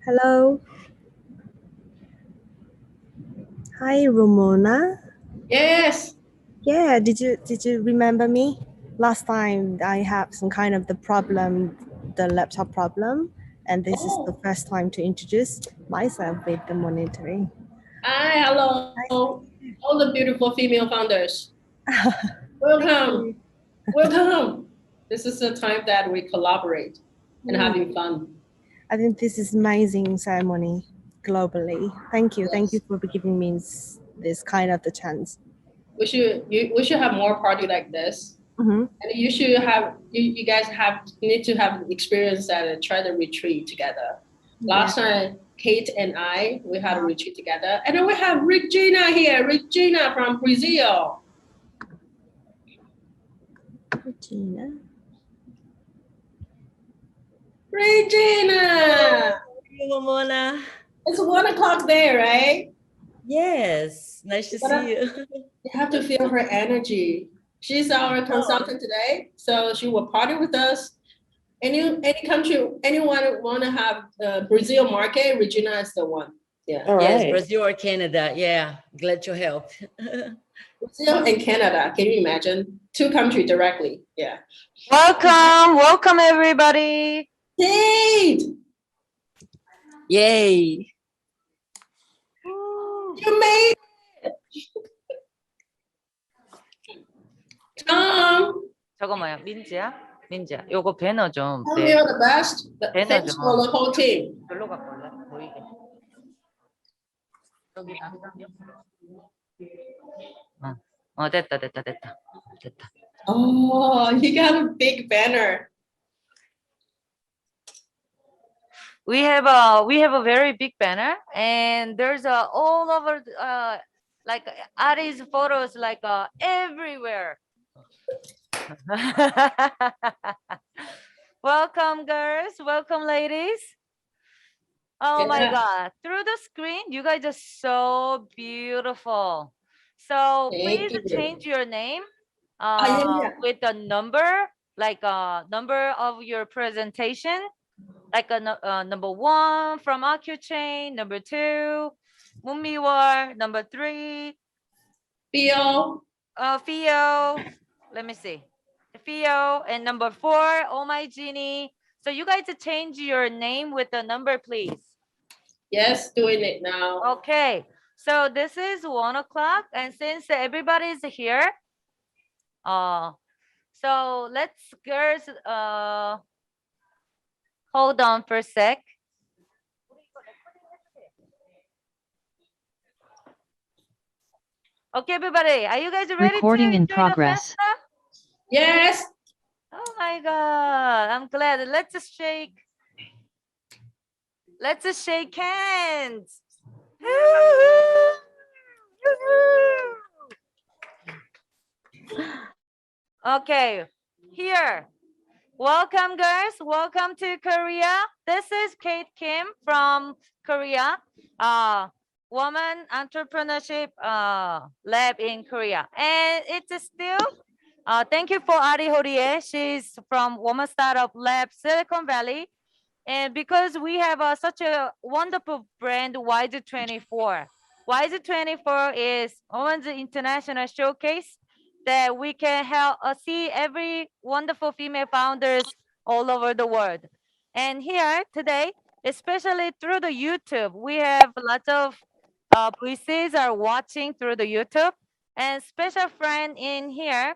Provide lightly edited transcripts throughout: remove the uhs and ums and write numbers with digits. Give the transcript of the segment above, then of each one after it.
Hello. Hi, Ramona. Yes. Yeah, did you remember me? Last time I had some kind of the problem, the laptop problem, and this is the Oh, first time to introduce myself with the monitoring. hi, hello. Nice to meet you. All the beautiful female founders. Thank Welcome. you. Welcome. This is the time that we collaborate and having fun. I think this is amazing ceremony globally. Thank you. Thank you Yes. for giving me this kind of the chance. We should have more party like this. Mm-hmm. And you guys need to have experience that and try to retreat together. Yeah. Last time Kate and we had a retreat together. And then we have Regina here, Regina from Brazil. Regina. Regina! Ramona. It's 1 o'clock there, right? Yes, nice to see you. You have to feel her energy. She's our consultant today, so she will party with us. Any country, anyone want to have the Brazil market, Regina is the one. Yeah. All right. Yes, Brazil or Canada. Yeah, glad to help. Brazil and Canada. Can you imagine? 2 countries directly. Yeah. Welcome everybody. Kate! Yay. You made it! Tom! 저거 뭐야? 민지야? 민지야. 요거 배너 좀. Tell me all the best. 배너 Thanks for the whole team. 별로 갖고 올래? 보이게. 여기 됐다. Oh, you got a big banner. We have a very big banner, and there's all over like Ari's photos like everywhere. Welcome girls, welcome ladies. Oh my God, through the screen you guys are so beautiful. So please change your name with the number, like number of your presentation, like number 1 from AccuChain, number 2 Munmiwar, number 3 Theo. Theo, let me see, Theo, and number 4 Oh My Genie. So you guys change your name with the number, please. Yes, doing it now. Okay, so this is 1 o'clock, and since everybody's here, so let's girls hold on for a sec. Okay, everybody, are you guys ready? Recording in progress. Yes. Oh my God, I'm glad. Let's just shake hands. Okay, here. Welcome, girls. Welcome to Korea. This is Kate Kim from Korea, Woman Entrepreneurship Lab in Korea. And it's still, thank you for Ari Horie. She's from Woman Startup Lab, Silicon Valley. And because we have such a wonderful brand, WiSE24. WiSE24 is Women's International Showcase that we can help see every wonderful female founders all over the world. And here today, especially through the YouTube, we have lots of VCs are watching through the YouTube. And special friend in here,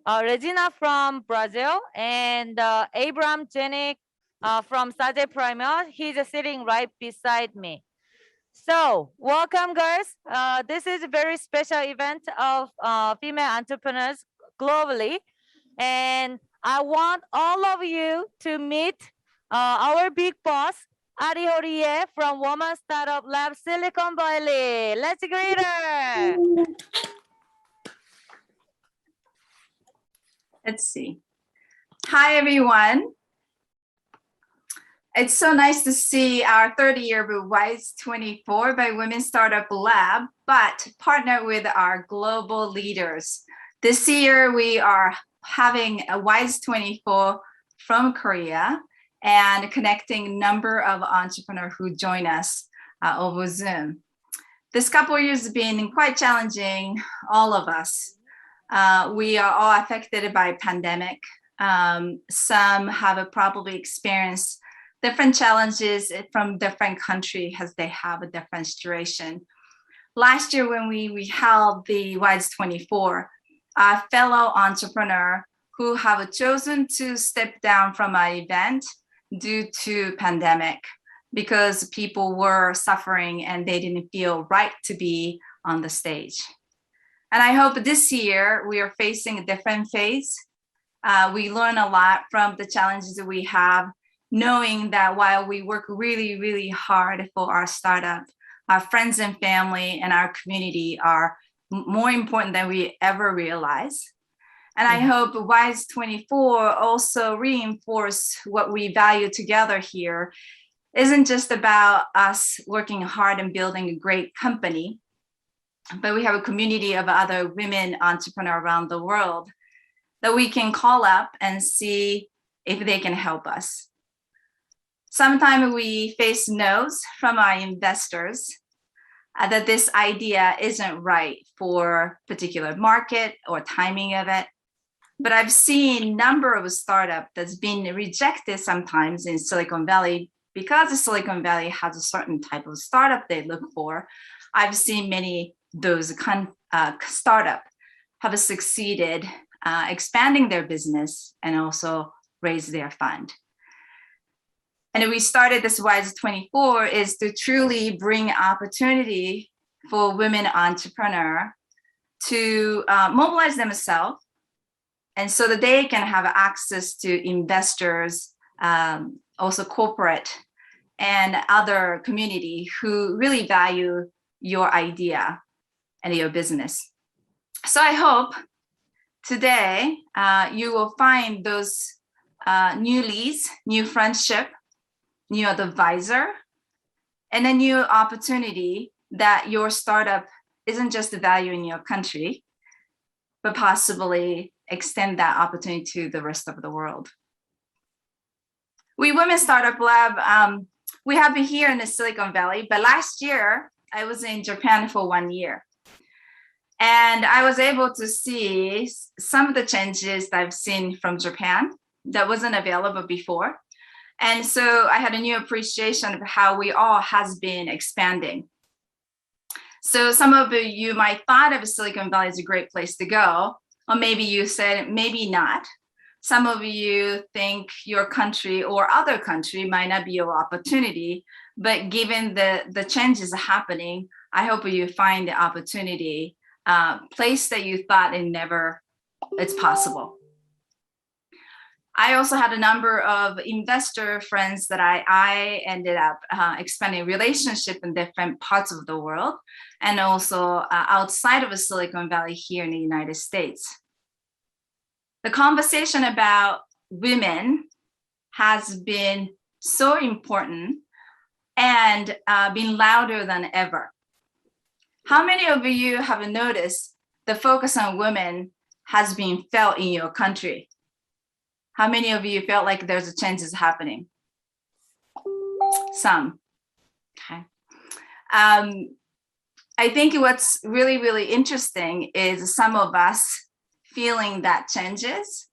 Regina from Brazil, and Abraham Jenik from Sage Primer. He's sitting right beside me. So welcome, girls. This is a very special event of female entrepreneurs globally. And I want all of you to meet our big boss, Ari Horie from Woman Startup Lab, Silicon Valley. Let's greet her. Let's see. Hi, everyone. It's so nice to see our third year with WiSE24 by Women Startup Lab, but partner with our global leaders. This year, we are having a WiSE24 from Korea, and connecting number of entrepreneurs who join us over Zoom. This couple of years has been quite challenging, all of us. We are all affected by pandemic. Some have probably experienced different challenges from different countries as they have a different situation. Last year when we held the WiSE24, our fellow entrepreneur who have chosen to step down from our event due to pandemic because people were suffering and they didn't feel right to be on the stage. And I hope this year we are facing a different phase. We learn a lot from the challenges that we have, knowing that while we work really, really hard for our startup, our friends and family and our community are more important than we ever realize. And I hope WiSE24 also reinforce what we value together here. Isn't just about us working hard and building a great company, but we have a community of other women entrepreneurs around the world that we can call up and see if they can help us. Sometimes we face no's from our investors that this idea isn't right for particular market or timing of it. But I've seen a number of startups that's been rejected sometimes in Silicon Valley because the Silicon Valley has a certain type of startup they look for. I've seen many of those startups have succeeded expanding their business and also raise their fund. And we started this WiSE24 is to truly bring opportunity for women entrepreneurs to mobilize themselves, and so that they can have access to investors, also corporate and other community who really value your idea and your business. So I hope today you will find those new leads, new friendship, new advisor, and a new opportunity that your startup isn't just a value in your country, but possibly extend that opportunity to the rest of the world. We Women Startup Lab, we have been here in the Silicon Valley, but last year I was in Japan for 1 year. And I was able to see some of the changes that I've seen from Japan that wasn't available before. And so I had a new appreciation of how we all has been expanding. So some of you might thought of Silicon Valley as a great place to go, or maybe you said, maybe not. Some of you think your country or other country might not be your opportunity, but given the changes happening, I hope you find the opportunity, place that you thought it's possible. I also had a number of investor friends that I ended up expanding relationship in different parts of the world, and also outside of Silicon Valley here in the United States. The conversation about women has been so important and been louder than ever. How many of you have noticed the focus on women has been felt in your country? How many of you felt like there's a changes happening? Some, okay. I think what's really, really interesting is some of us feeling that changes,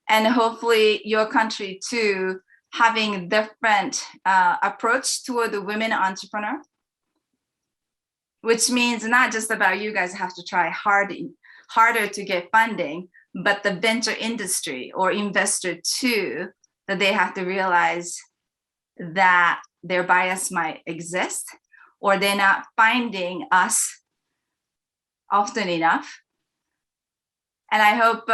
and hopefully your country too, having different approach toward the women entrepreneur, which means not just about you guys have to try harder to get funding, but the venture industry or investor too, that they have to realize that their bias might exist, or they're not finding us often enough. And I hope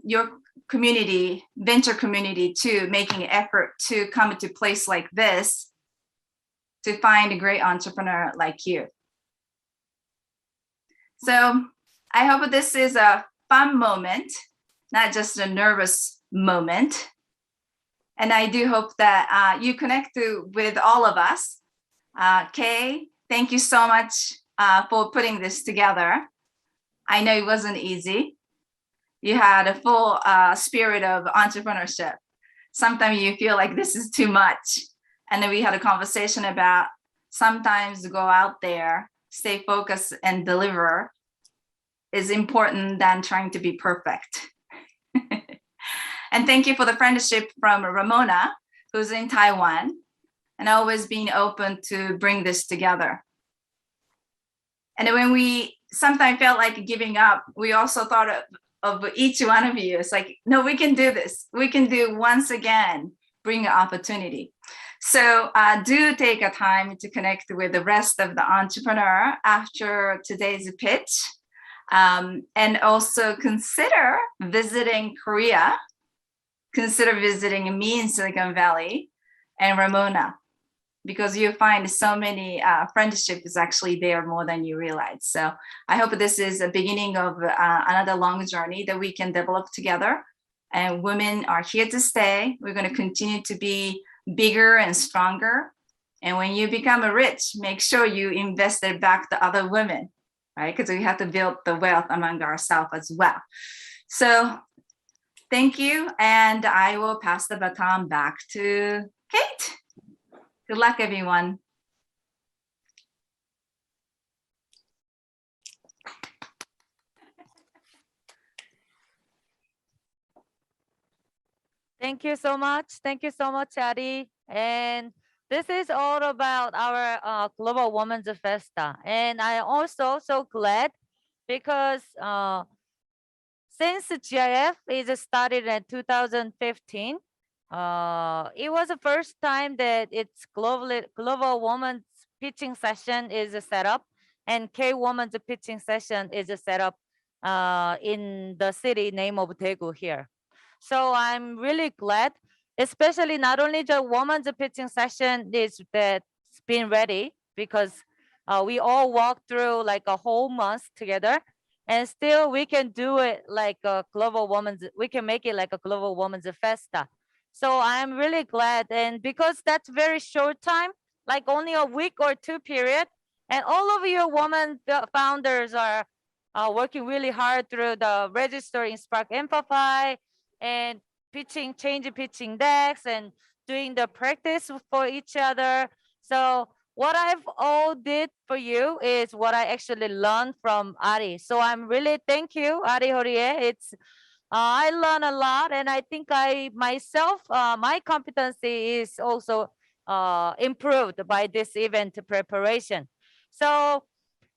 your community, venture community too, making an effort to come to a place like this to find a great entrepreneur like you. So I hope this is a fun moment, not just a nervous moment. And I do hope that you connect with all of us. Kay, thank you so much for putting this together. I know it wasn't easy. You had a full spirit of entrepreneurship. sometimes you feel like this is too much. And then we had a conversation about sometimes go out there, stay focused and deliver is important than trying to be perfect. And thank you for the friendship from Ramona, who's in Taiwan, and always being open to bring this together. And when we sometimes felt like giving up, we also thought of each one of you. It's like, no, we can do this. We can do once again, bring an opportunity. So do take a time to connect with the rest of the entrepreneur after today's pitch. And also consider visiting Korea. Consider visiting me in Silicon Valley and Ramona, because you find so many friendships actually there more than you realize. So I hope this is a beginning of another long journey that we can develop together. And women are here to stay. We're going to continue to be bigger and stronger. And when you become rich, make sure you invest it back to other women, right? Because we have to build the wealth among ourselves as well. So thank you. And I will pass the baton back to Kate. Good luck, everyone. Thank you so much. Thank you so much, Adi. And this is all about our Global Women's Festa. And I also so glad because since GIF is started in 2015, it was the first time that its Global Women's Pitching Session is set up, and K Women's Pitching Session is set up in the city name of Daegu here. So I'm really glad, especially not only the women's pitching session is that's been ready, because we all walked through like a whole month together, and still we can do it like a global women's, we can make it like a global women's festa. So I'm really glad, and because that's very short time, like only a week or two period, and all of your women founders are working really hard through the registering Spark Amplify and pitching, changing pitching decks and doing the practice for each other. So what I've all did for you is what I actually learned from Ari. So I'm really thank you, Ari Horie. It's I learned a lot, and I think I myself, my competency is also improved by this event preparation. So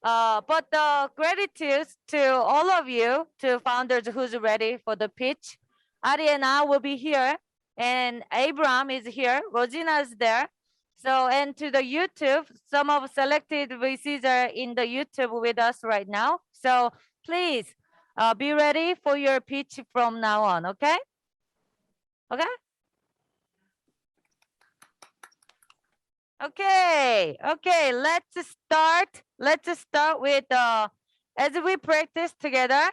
but gratitude to all of you, to founders who's ready for the pitch. Ari and I will be here, and Abram is here, Rosina is there. So, and to the YouTube, some of selected VCs are in the YouTube with us right now. So please be ready for your pitch from now on, okay? Okay? Okay, let's start. Let's start with, as we practice together,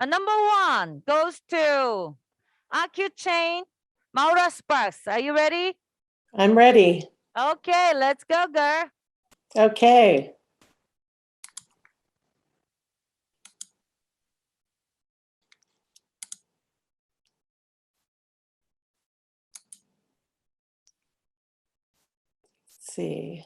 number one goes to AccuChain, Maura Sparks. Are you ready? I'm ready. Okay, let's go, girl. Okay. Let's see.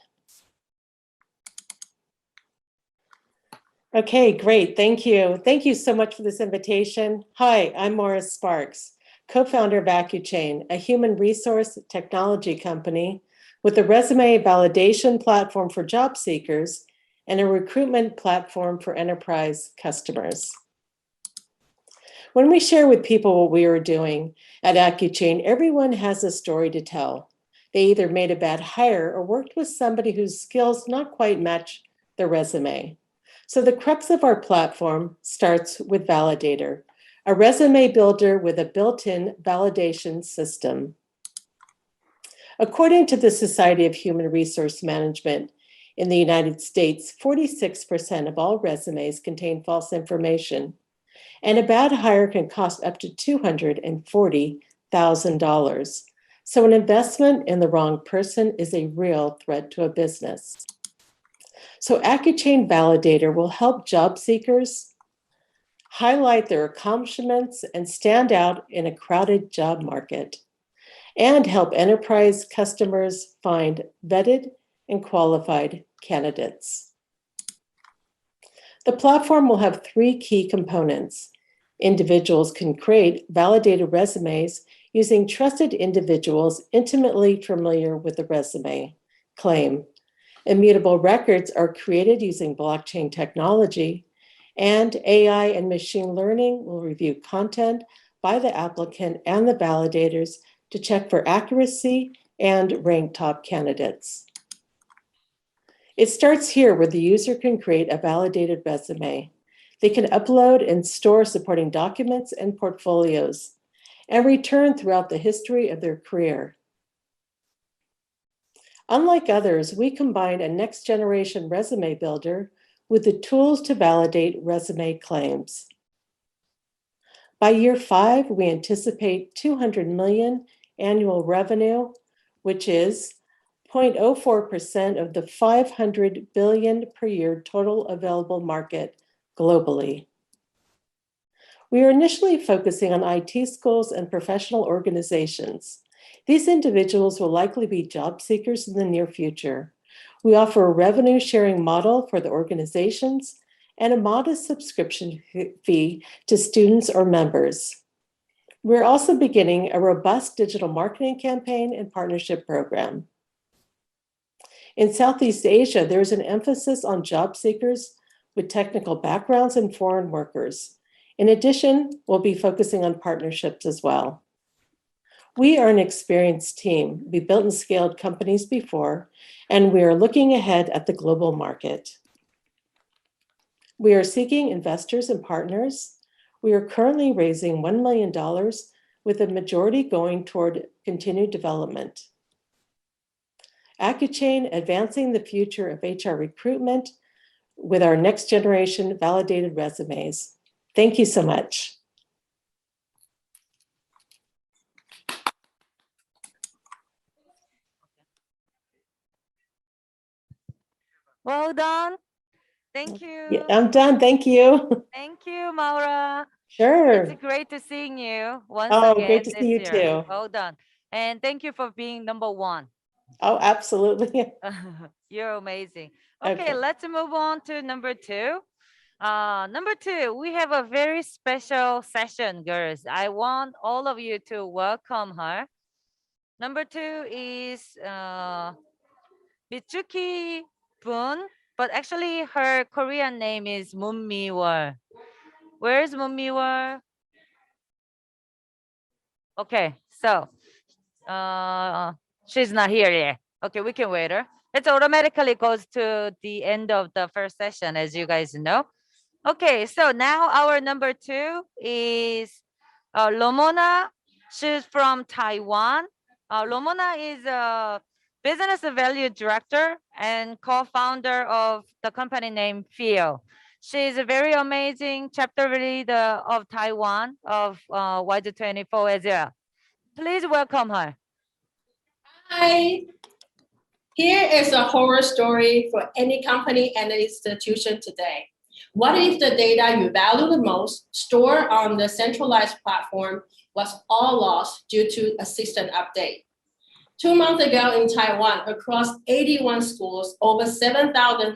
Okay, great. Thank you. Thank you so much for this invitation. Hi, I'm Morris Sparks, co-founder of AccuChain, a human resource technology company with a resume validation platform for job seekers and a recruitment platform for enterprise customers. When we share with people what we are doing at AccuChain, everyone has a story to tell. They either made a bad hire or worked with somebody whose skills not quite match their resume. So the crux of our platform starts with Validator, a resume builder with a built-in validation system. According to the Society of Human Resource Management in the United States, 46% of all resumes contain false information, and a bad hire can cost up to $240,000. So an investment in the wrong person is a real threat to a business. So AccuChain Validator will help job seekers highlight their accomplishments and stand out in a crowded job market. and help enterprise customers find vetted and qualified candidates. The platform will have 3 key components. Individuals can create validated resumes using trusted individuals intimately familiar with the resume claim. Immutable records are created using blockchain technology, and AI and machine learning will review content by the applicant and the validators to check for accuracy and rank top candidates. It starts here where the user can create a validated resume. They can upload and store supporting documents and portfolios and return throughout the history of their career. Unlike others, we combine a next-generation resume builder with the tools to validate resume claims. By year 5, we anticipate 200 million annual revenue, which is 0.04% of the 500 billion per year total available market globally. We are initially focusing on IT schools and professional organizations. These individuals will likely be job seekers in the near future. We offer a revenue sharing model for the organizations and a modest subscription fee to students or members. We're also beginning a robust digital marketing campaign and partnership program. In Southeast Asia, there's an emphasis on job seekers with technical backgrounds and foreign workers. In addition, we'll be focusing on partnerships as well. We are an experienced team. We built and scaled companies before, and we are looking ahead at the global market. We are seeking investors and partners. We are currently raising $1 million, with a majority going toward continued development. Accuchain advancing the future of HR recruitment with our next generation validated resumes. Thank you so much. Well done. Thank you. Yeah, I'm done. Thank you. Thank you, Maura. Sure. It's great to seeing you once Oh, again great to this see you year. too. Well done. And thank you for being number 1. Oh, absolutely. You're amazing. Okay, Okay. let's move on to number 2. Number 2, we have a very special session, girls. I want all of you to welcome her. Number 2 is Mitsuki Boon, but actually her Korean name is Moon Mi-wol. Where's Moon Mi-wol? Okay, so she's not here yet. Okay, we can wait her. It automatically goes to the end of the first session, as you guys know. Okay, so now our number 2 is Lomona. She's from Taiwan. Lomona is a business value director and co-founder of the company named Feel. She's a very amazing chapter leader of Taiwan of WiSE24 Asia. Please welcome her. Hi. Here is a horror story for any company and institution today. What if the data you value the most stored on the centralized platform was all lost due to a system update? 2 months ago in Taiwan, across 81 schools, over 7,000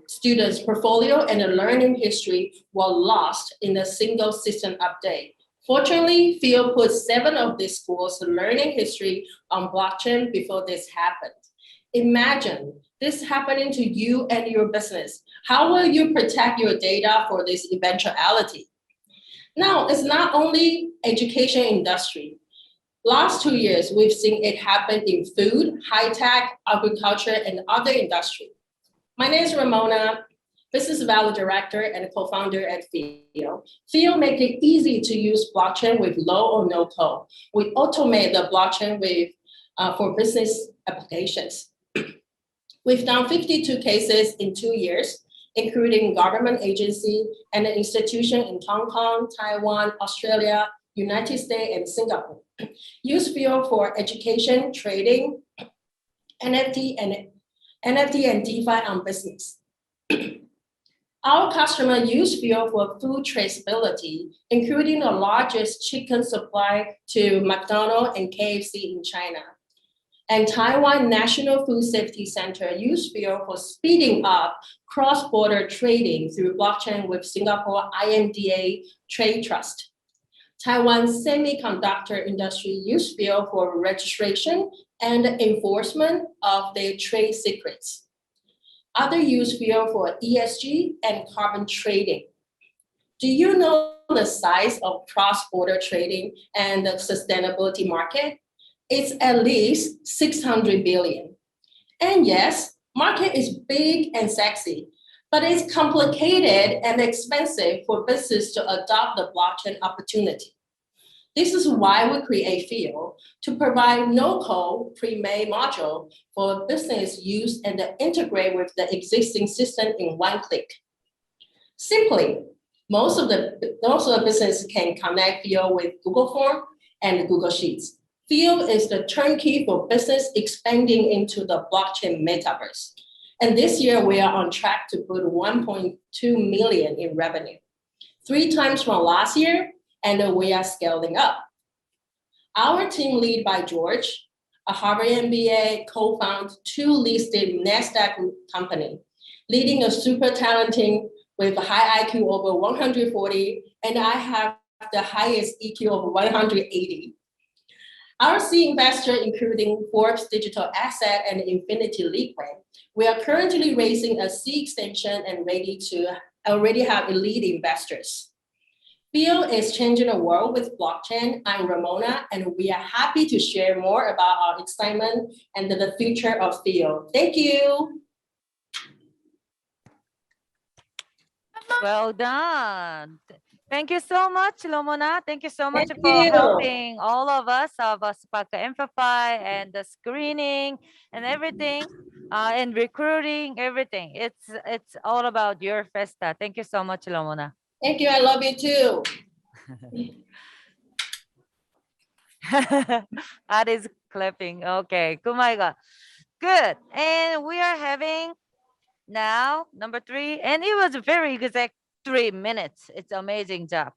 students' portfolio and learning history were lost in a single system update. Fortunately, Phil put 7 of these schools' learning history on blockchain before this happened. Imagine this happening to you and your business. How will you protect your data for this eventuality? Now, it's not only education industry. Last 2 years, we've seen it happen in food, high-tech, agriculture, and other industry. My name is Ramona, Business Value Director and co-founder at Feel. Feel make it easy to use blockchain with low or no code. We automate the blockchain for business applications. We've done 52 cases in 2 years, including government agency and an institution in Hong Kong, Taiwan, Australia, United States, and Singapore. Use Feel for education, trading, NFT and DeFi on business. Our customers use Feel for food traceability, including the largest chicken supply to McDonald's and KFC in China. And Taiwan National Food Safety Center use Feel for speeding up cross-border trading through blockchain with Singapore IMDA Trade Trust. Taiwan semiconductor industry use Feel for registration and enforcement of their trade secrets. Other use Feel for ESG and carbon trading. Do you know the size of cross-border trading and the sustainability market? It's at least 600 billion. And yes, market is big and sexy, but it's complicated and expensive for business to adopt the blockchain opportunity. This is why we create Feel to provide no-code pre-made module for business use and integrate with the existing system in one click. Simply, most of the business can connect Feel with Google Form and Google Sheets. Feel is the turnkey for business expanding into the blockchain metaverse. And this year, we are on track to put 1.2 million in revenue, 3 times from last year, and we are scaling up. Our team led by George, a Harvard MBA, co-founded 2 listed NASDAQ company, leading a super talented with a high IQ over 140, and I have the highest EQ of 180. Our seed investor, including Forbes Digital Asset and Infinity Liquid, we are currently raising a seed extension and ready to already have elite investors. Feel is changing the world with blockchain. I'm Ramona, and we are happy to share more about our excitement and the future of Feel. Thank you. Well done. Thank you so much, Lomona. Thank you so much Thank for you. helping all of us Spark Amplify and the screening and everything, and recruiting, everything. It's all about your Festa. Thank you so much, Lomona. Thank you. I love you too. That is clapping. Okay, Kumaiga. Good. And we are having now number 3, and it was a very exact 3 minutes. It's amazing job.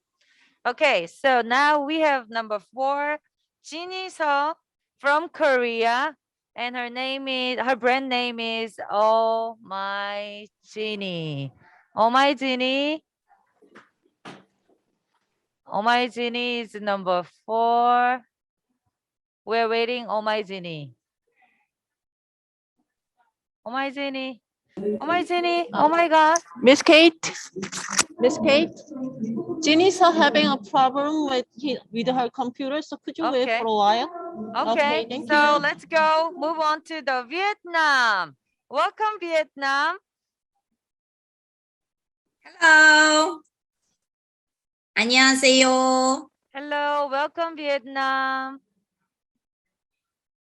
Okay, so now we have number 4, Jinny Seo from Korea, and her brand name is Oh My Jinny. Oh My Jinny. Oh My Jinny is number 4. We're waiting. Oh My Jinny. Oh My Jinny. Oh My Jinny. Oh my God. Miss Kate, Ginny's having a problem with her computer, so could you wait Okay. for a while? Okay, thank so you. let's go move on to the Vietnam. Welcome, Vietnam. Hello. 안녕하세요. Hello, welcome, Vietnam.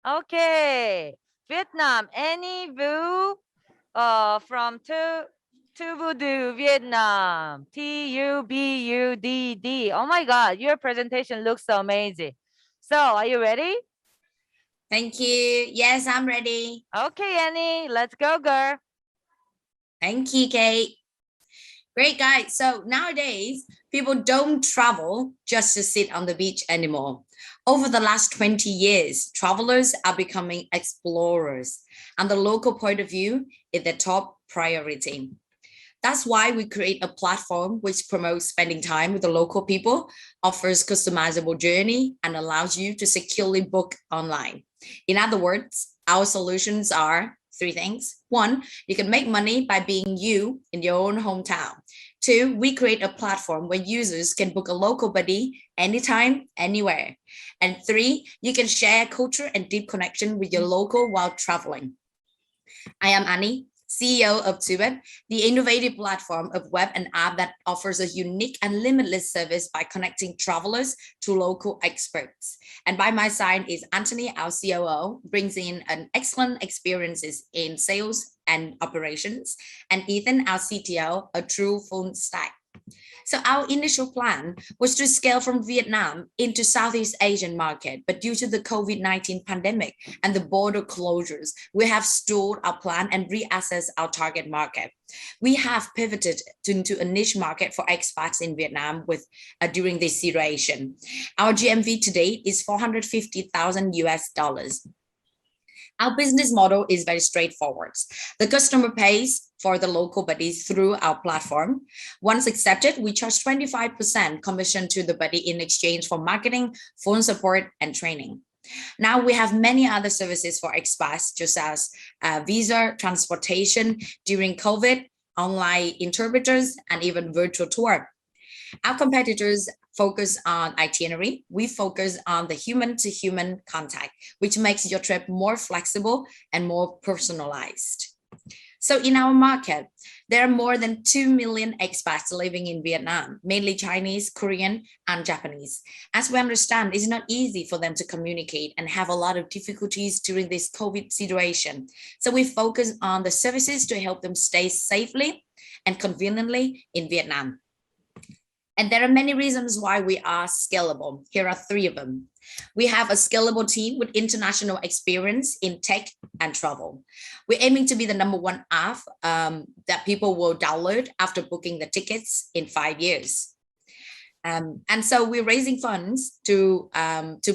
Okay, Vietnam, any view from Tubudu, Vietnam, Tubudd. Oh my God, your presentation looks so amazing. So are you ready? Thank you. Yes, I'm ready. Okay, Annie, let's go, girl. Thank you, Kate. Great, guys. So nowadays, people don't travel just to sit on the beach anymore. Over the last 20 years, travelers are becoming explorers, and the local point of view is their top priority. That's why we create a platform which promotes spending time with the local people, offers customizable journey, and allows you to securely book online. In other words, our solutions are 3 things. 1, you can make money by being you in your own hometown. 2, we create a platform where users can book a local buddy anytime, anywhere. And 3, you can share culture and deep connection with your local while traveling. I am Annie, CEO of Tubudd, the innovative platform of web and app that offers a unique and limitless service by connecting travelers to local experts. And by my side is Anthony, our COO, brings in an excellent experiences in sales and operations, and Ethan, our CTO, a true full stack. So our initial plan was to scale from Vietnam into Southeast Asian market, but due to the COVID-19 pandemic and the border closures, we have stalled our plan and reassessed our target market. We have pivoted into a niche market for expats in Vietnam during this situation. Our GMV to date is 450,000 US dollars. Our business model is very straightforward. The customer pays for the local buddies through our platform. Once accepted, we charge 25% commission to the buddy in exchange for marketing, phone support, and training. Now we have many other services for expats, just as visa, transportation during COVID, online interpreters, and even virtual tour. Our competitors focus on itinerary. We focus on the human-to-human contact, which makes your trip more flexible and more personalized. So in our market, there are more than 2 million expats living in Vietnam, mainly Chinese, Korean, and Japanese. As we understand, it's not easy for them to communicate and have a lot of difficulties during this COVID situation. So we focus on the services to help them stay safely and conveniently in Vietnam. And there are many reasons why we are scalable. Here are 3 of them. We have a scalable team with international experience in tech and travel. We're aiming to be the #1 app that people will download after booking the tickets in 5 years. And so we're raising funds to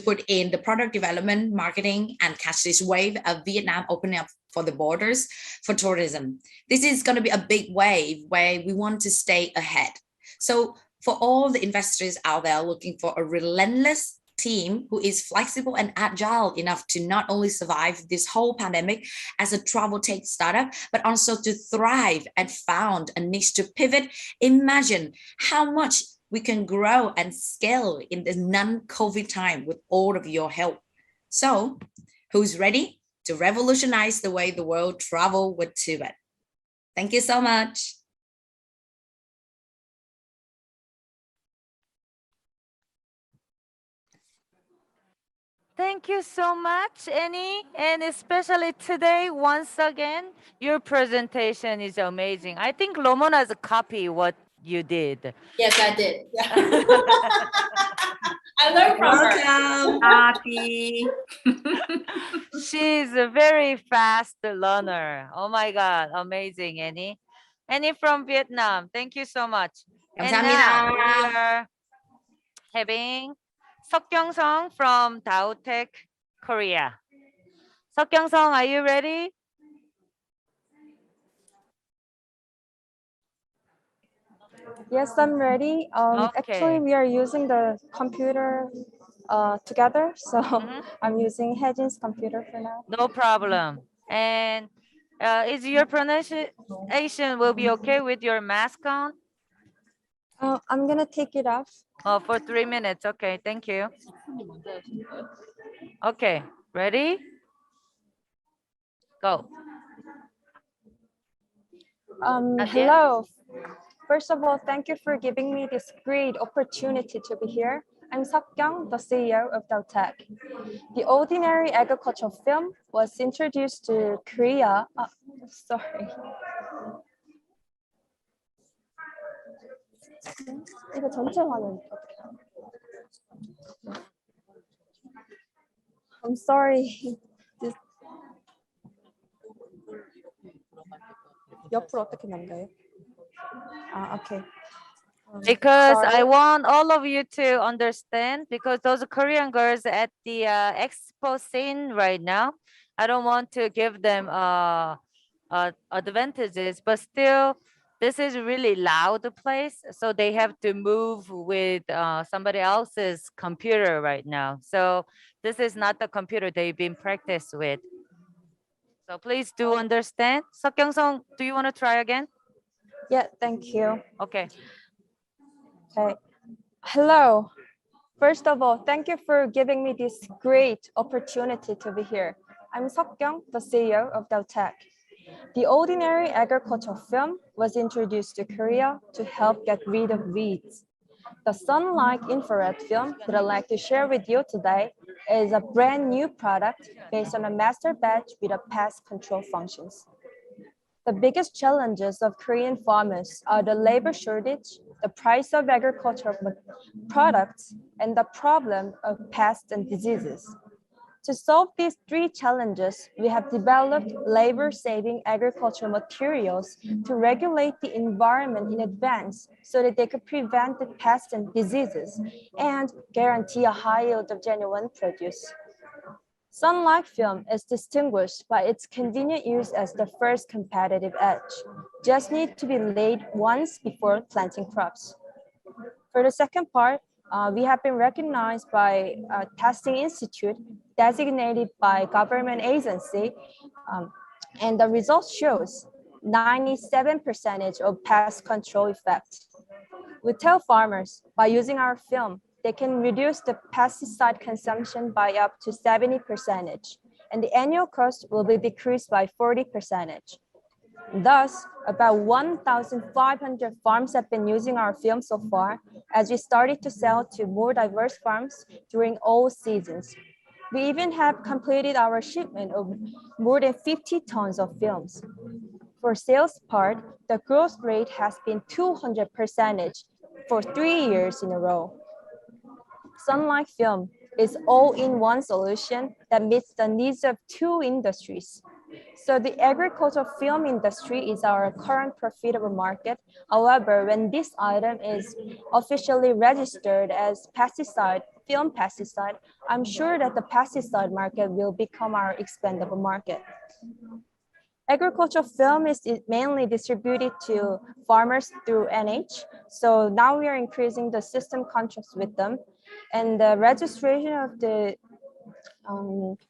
put in the product development, marketing, and catch this wave of Vietnam opening up for the borders for tourism. This is going to be a big wave where we want to stay ahead. So for all the investors out there looking for a relentless team who is flexible and agile enough to not only survive this whole pandemic as a travel tech startup, but also to thrive and found a niche to pivot, imagine how much we can grow and scale in the non-COVID time with all of your help. So who's ready to revolutionize the way the world travel with Tibet? Thank you so much. Thank you so much, Annie. And especially today, once again, your presentation is amazing. I think Lomona's copy what you did. Yes, I did. Yeah. I learned from her. Welcome, Ati. She's a very fast learner. Oh my God, amazing, Annie. Annie from Vietnam, thank you so much. And now we are having Seok-Kyung-sung from Daotech, Korea. Seok-Kyung-sung, are you ready? Yes, I'm ready. Actually, we are using the computer together, so I'm using Hejin's computer for now. No problem. And is your pronunciation will be okay with your mask on? I'm gonna take it off. Oh, for 3 minutes. Okay, thank you. Okay, ready? Go. Hello. First of all, thank you for giving me this great opportunity to be here. I'm Seok-Kyung, the CEO of Daotech. The ordinary agricultural film was introduced to Korea. Sorry. 이거 전체 화면 어떻게? I'm sorry. 옆으로 어떻게 남겨요? Okay. Because sorry. I want all of you to understand, because those Korean girls at the expo scene right now, I don't want to give them advantages, but still, this is really loud place, so they have to move with somebody else's computer right now. So this is not the computer they've been practiced with. So please do understand. Seok-Kyung-sung, do you want to try again? Yeah, thank you. Okay. Okay. Hello. First of all, thank you for giving me this great opportunity to be here. I'm Seok-Kyung, the CEO of Daotech. The ordinary agricultural film was introduced to Korea to help get rid of weeds. The sunlight infrared film that I'd like to share with you today is a brand new product based on a master batch with a pest control functions. The biggest challenges of Korean farmers are the labor shortage, the price of agricultural products, and the problem of pests and diseases. To solve these three challenges, we have developed labor-saving agricultural materials to regulate the environment in advance so that they could prevent the pests and diseases and guarantee a high yield of genuine produce. Sunlight film is distinguished by its convenient use as the first competitive edge. Just need to be laid once before planting crops. For the second part, we have been recognized by a testing institute designated by government agency, and the result shows 97% of pest control effect. We tell farmers by using our film, they can reduce the pesticide consumption by up to 70%, and the annual cost will be decreased by 40%. Thus, about 1,500 farms have been using our film so far, as we started to sell to more diverse farms during all seasons. We even have completed our shipment of more than 50 tons of films. For sales part, the growth rate has been 200% for 3 years in a row. Sunlight film is all-in-one solution that meets the needs of two industries. So the agricultural film industry is our current profitable market. However, when this item is officially registered as film pesticide, I'm sure that the pesticide market will become our expandable market. Agricultural film is mainly distributed to farmers through NH. So now we are increasing the system contracts with them. And the registration of the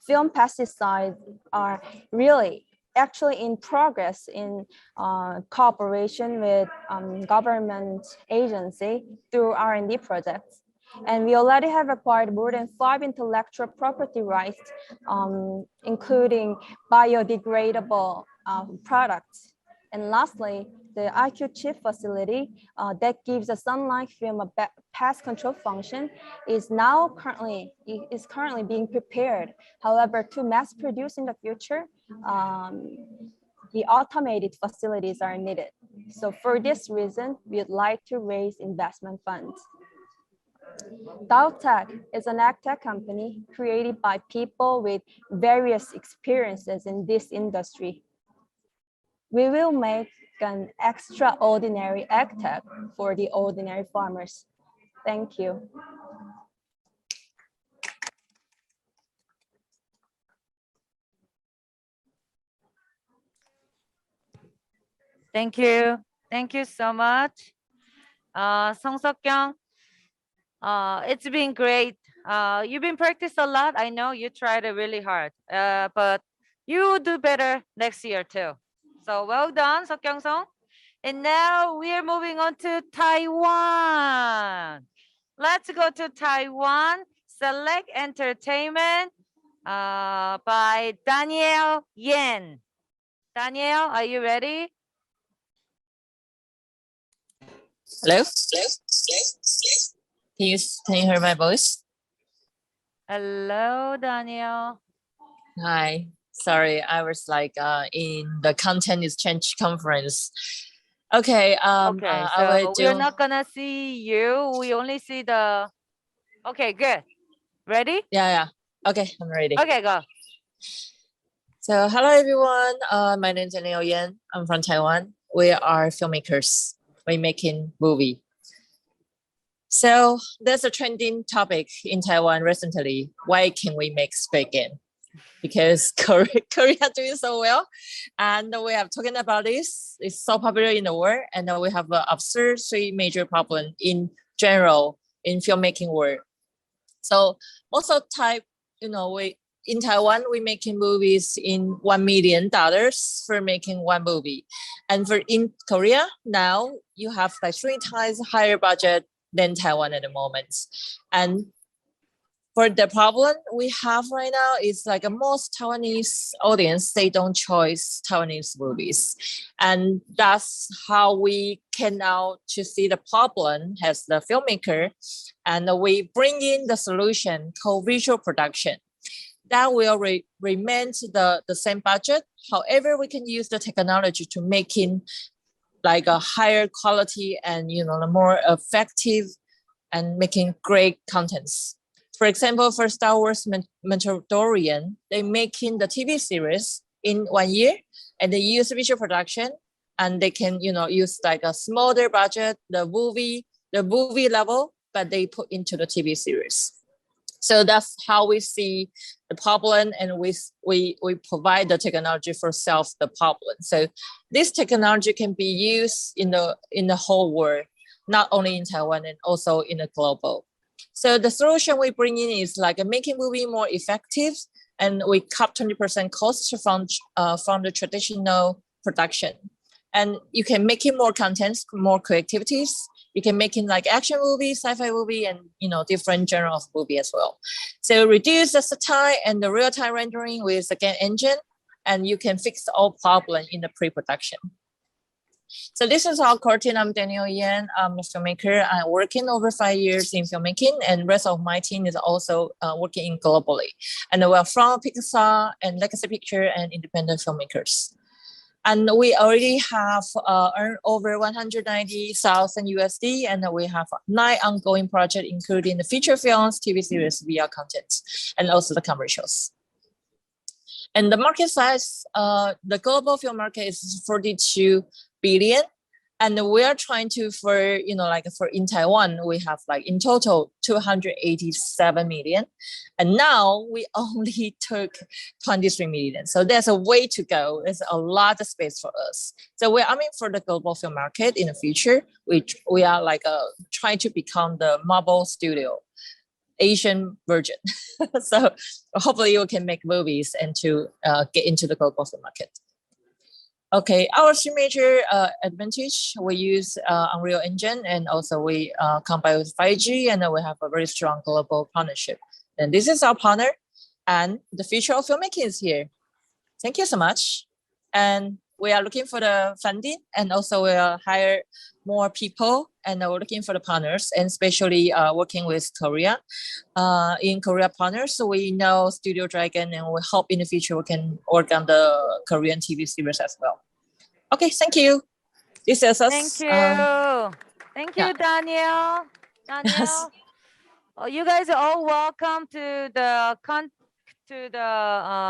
film pesticides are really actually in progress in cooperation with government agency through R&D projects. And we already have acquired more than 5 intellectual property rights, including biodegradable products. And lastly, the IQ chip facility that gives a sunlight film a pest control function is currently being prepared. However, to mass produce in the future, the automated facilities are needed. So for this reason, we'd like to raise investment funds. Tech is an agtech company created by people with various experiences in this industry. We will make an extraordinary agtech for the ordinary farmers. Thank you. Thank you. Thank you so much. Song Seok-kyung, it's been great. You've been practiced a lot. I know you tried really hard, but you will do better next year too. So well done, Seok-kyung Song. And now we are moving on to Taiwan. Let's go to Taiwan. Select Entertainment by Danielle Yen. Danielle, are you ready? Hello? Can you hear my voice? Hello, Danielle. Hi. Sorry, I was like in the content exchange conference. Okay. Okay, so we're not gonna see you. We only see the. Okay, good. Ready? Yeah. Okay, I'm ready. Okay, go. So hello everyone. My name is Danielle Yan. I'm from Taiwan. We are filmmakers. We're making movie. So there's a trending topic in Taiwan recently. Why can we make Squid Game? Because Korea doing so well, and we have talking about this. It's so popular in the world, and we have observed 3 major problems in general in filmmaking world. So most of the time, we in Taiwan we making movies in $1 million for making one movie, and for in Korea now you have like 3 times higher budget than Taiwan at the moment, and for the problem we have right now is like most Taiwanese audience, they don't choose Taiwanese movies. And that's how we can now to see the problem as the filmmaker. And we bring in the solution called visual production. That will remain the same budget. However, we can use the technology to making like a higher quality and more effective and making great contents. For example, for Star Wars Mandalorian, they making the TV series in 1 year, and they use visual production, and they can use like a smaller budget, the movie level, but they put into the TV series. So that's how we see the problem, and we provide the technology for solve the problem. So this technology can be used in the whole world, not only in Taiwan and also in the global. So the solution we bring in is like making movie more effective, and we cut 20% costs from the traditional production. And you can make it more contents, more creativities. You can make it like action movie, sci-fi movie, and different genre of movie as well. So reduce the time and the real-time rendering with the game engine, and you can fix all problem in the pre-production. So this is our core team. I'm Daniel Yan. I'm a filmmaker. I'm working over 5 years in filmmaking, and rest of my team is also working globally. And we're from Pixar and Legacy Picture and independent filmmakers. And we already have earned over 190,000 USD, and we have 9 ongoing projects, including the feature films, TV series, VR content, and also the commercials. And the market size, the global film market is 42 billion. And we are trying to, for in Taiwan, we have like in total 287 million. And now we only took 23 million. So there's a way to go. There's a lot of space for us. So we're aiming for the global film market in the future. We are like trying to become the Marvel studio, Asian version. So hopefully we can make movies and to get into the global film market. Okay, our three major advantage, we use Unreal Engine, and also we combine with 5G, and we have a very strong global partnership. And this is our partner, and the future of filmmaking is here. Thank you so much. And we are looking for the funding, and also we'll hire more people, and we're looking for the partners, and especially working with Korea. In Korea partners, so we know Studio Dragon, and we hope in the future we can work on the Korean TV series as well. Okay, thank you. This is us. Thank you. Thank you, yeah. Daniel. Daniel, you guys are all welcome to the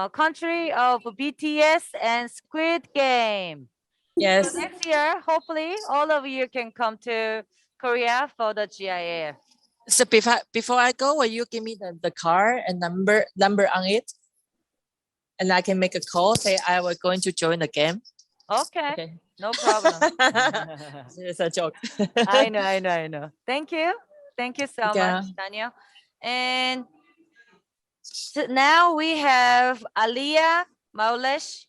country of BTS and Squid Game. Yes. Next year, hopefully, all of you can come to Korea for the GIF. So before I go, will you give me the card and number on it? And I can make a call, say I was going to join the game. Okay. No problem. It's a joke. I know. Thank you. Thank you so much, Daniel. And so now we have Aliyah Maulesh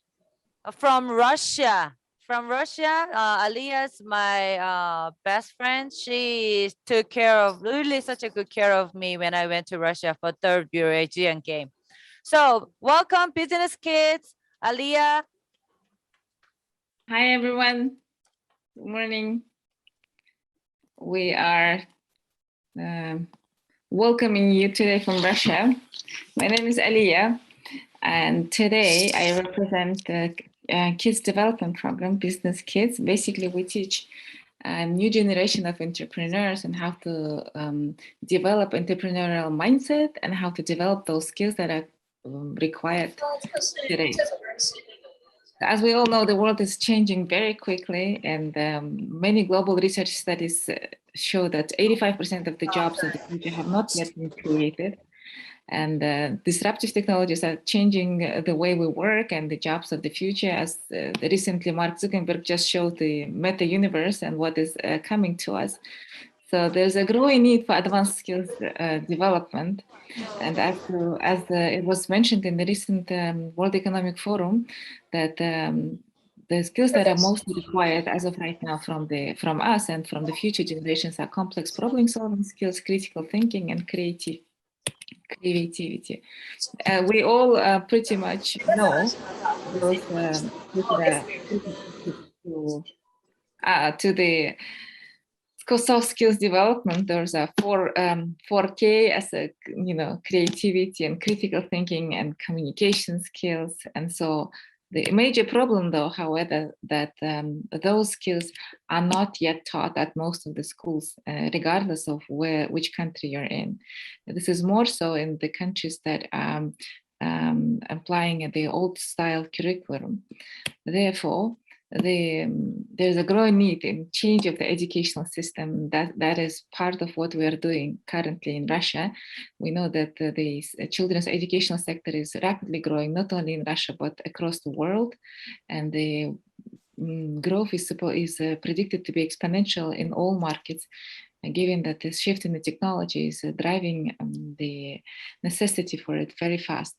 from Russia. From Russia, Aliyah's my best friend. She took care of really such a good care of me when I went to Russia for third Eurasian game. So welcome, business kids, Aliyah. Hi, everyone. Good morning. We are welcoming you today from Russia. My name is Aliyah, and today I represent the Kids Development Program, Business Kids. Basically, we teach a new generation of entrepreneurs and how to develop entrepreneurial mindset and how to develop those skills that are required today. As we all know, the world is changing very quickly, and many global research studies show that 85% of the jobs of the future have not yet been created. And disruptive technologies are changing the way we work and the jobs of the future. As recently Mark Zuckerberg just showed the meta universe and what is coming to us. So there's a growing need for advanced skills development. And as it was mentioned in the recent World Economic Forum, that the skills that are most required as of right now from us and from the future generations are complex problem-solving skills, critical thinking, and creativity. We all pretty much know those to the soft skills development. There's a 4K as a creativity and critical thinking and communication skills. And so The major problem, though, however, that those skills are not yet taught at most of the schools, regardless of which country you're in. This is more so in the countries that are applying the old style curriculum. Therefore, there's a growing need in change of the educational system. That is part of what we are doing currently in Russia. We know that the children's educational sector is rapidly growing, not only in Russia, but across the world. And the growth is predicted to be exponential in all markets, given that this shift in the technology is driving the necessity for it very fast.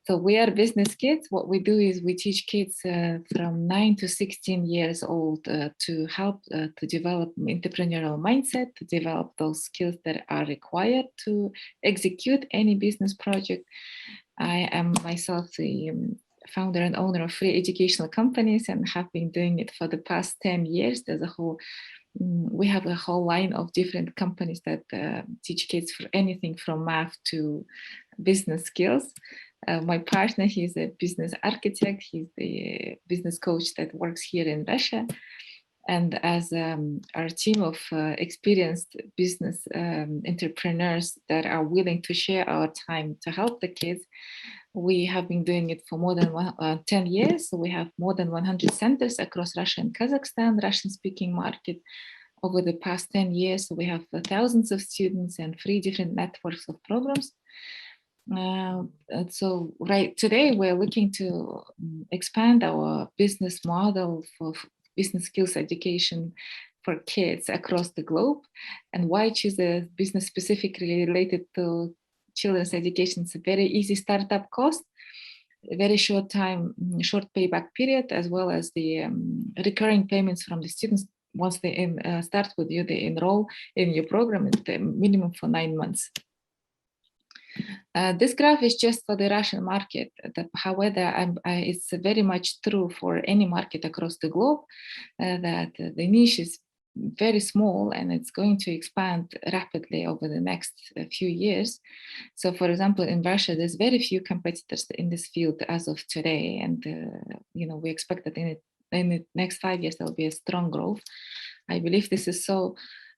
So we are business kids. What we do is we teach kids from 9 to 16 years old to help to develop entrepreneurial mindset, to develop those skills that are required to execute any business project. I am myself the founder and owner of 3 educational companies and have been doing it for the past 10 years. We have a whole line of different companies that teach kids for anything from math to business skills. My partner, he's a business architect. He's the business coach that works here in Russia. And as our team of experienced business entrepreneurs that are willing to share our time to help the kids, we have been doing it for more than 10 years. So we have more than 100 centers across Russia and Kazakhstan, Russian-speaking market. Over the past 10 years, we have thousands of students and 3 different networks of programs. So right today, we're looking to expand our business model for business skills education for kids across the globe. And why choose a business specifically related to children's education? It's a very easy startup cost, a very short payback period, as well as the recurring payments from the students. Once they start with you, they enroll in your program at the minimum for 9 months. This graph is just for the Russian market. However, it's very much true for any market across the globe, that the niche is very small and it's going to expand rapidly over the next few years. So for example, in Russia, there's very few competitors in this field as of today. And we expect that in the next 5 years, there'll be a strong growth. I believe this is so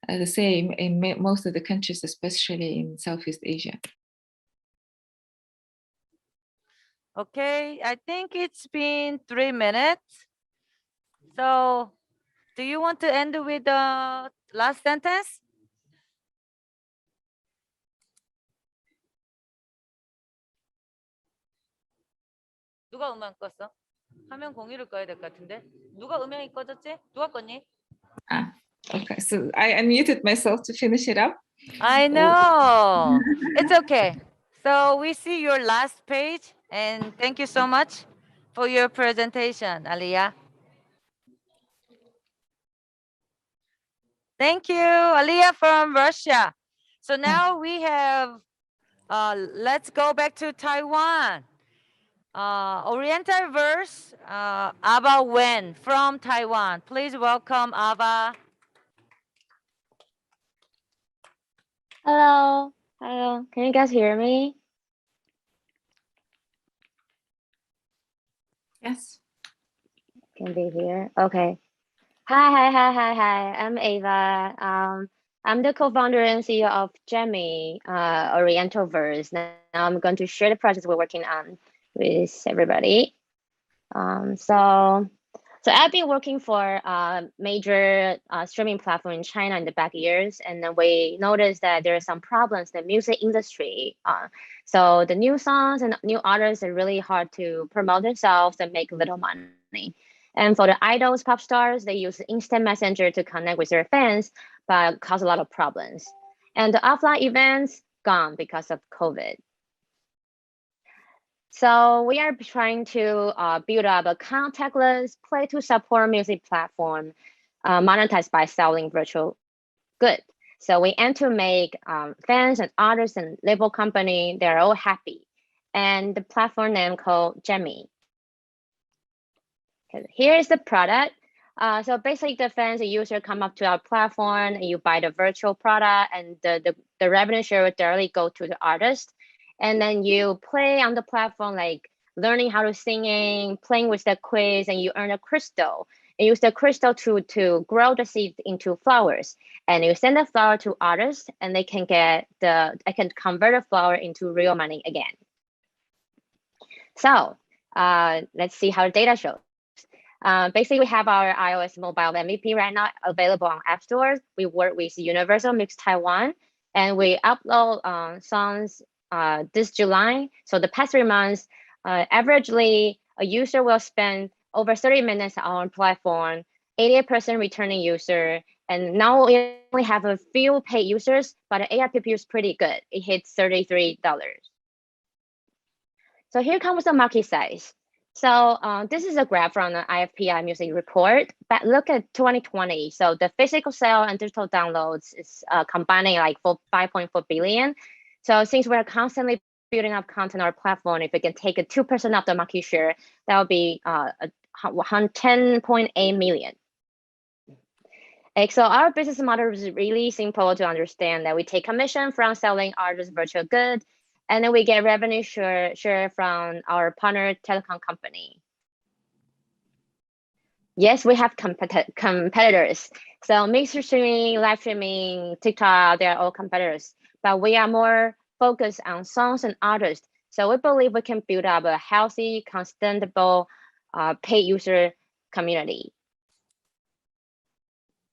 the same in most of the countries, especially in Southeast Asia. Okay, I think it's been 3 minutes. So do you want to end with the last sentence? 누가 음악 껐어? 화면 공유를 꺼야 될 것 같은데. 누가 음향이 꺼졌지? 누가 껐니? Okay, so I unmuted myself to finish it up. I know. It's okay. So we see your last page, and thank you so much for your presentation, Aliyah. Thank you, Aliyah from Russia. So now we have, let's go back to Taiwan. Oriental verse, Ava Wen from Taiwan. Please welcome Ava. Hello. Hello. Can you guys hear me? Yes. Can they hear? Okay. Hi. I'm Ava. I'm the co-founder and CEO of Jemmy, Oriental Verse. Now I'm going to share the projects we're working on with everybody. So I've been working for a major streaming platform in China in the back years, and then we noticed that there are some problems in the music industry. So the new songs and new artists are really hard to promote themselves and make little money. And for the idols, pop stars, they use instant messenger to connect with their fans, but cause a lot of problems. And the offline events gone because of COVID. So we are trying to build up a contactless play to support music platform, monetized by selling virtual good. So we aim to make fans and artists and label company, they're all happy. And the platform name called Jemmy. Here is the product. So basically the fans, the user come up to our platform and you buy the virtual product, and the revenue share will directly go to the artist. And then you play on the platform like learning how to singing, playing with the quiz, and you earn a crystal. And use the crystal to grow the seed into flowers. And you send the flower to artists, and they can convert the flower into real money again. So let's see how the data shows. Basically, we have our iOS mobile MVP right now available on App Store. We work with Universal Mix Taiwan, and we upload songs this July. So the past 3 months, averagely, a user will spend over 30 minutes on our platform, 88% returning user, and now we only have a few paid users, but the ARPP is pretty good. It hits $33. So here comes the market size. So this is a graph from the IFPI Music Report, but look at 2020. So the physical sale and digital downloads is combining like 5.4 billion. So since we're constantly building up content on our platform, if we can take a 2% of the market share, that would be 10.8 million. So our business model is really simple to understand, that we take commission from selling artists' virtual goods, and then we get revenue share from our partner telecom company. Yes, we have competitors. So mixed streaming, live streaming, TikTok, they're all competitors. But we are more focused on songs and artists. So we believe we can build up a healthy, sustainable paid user community.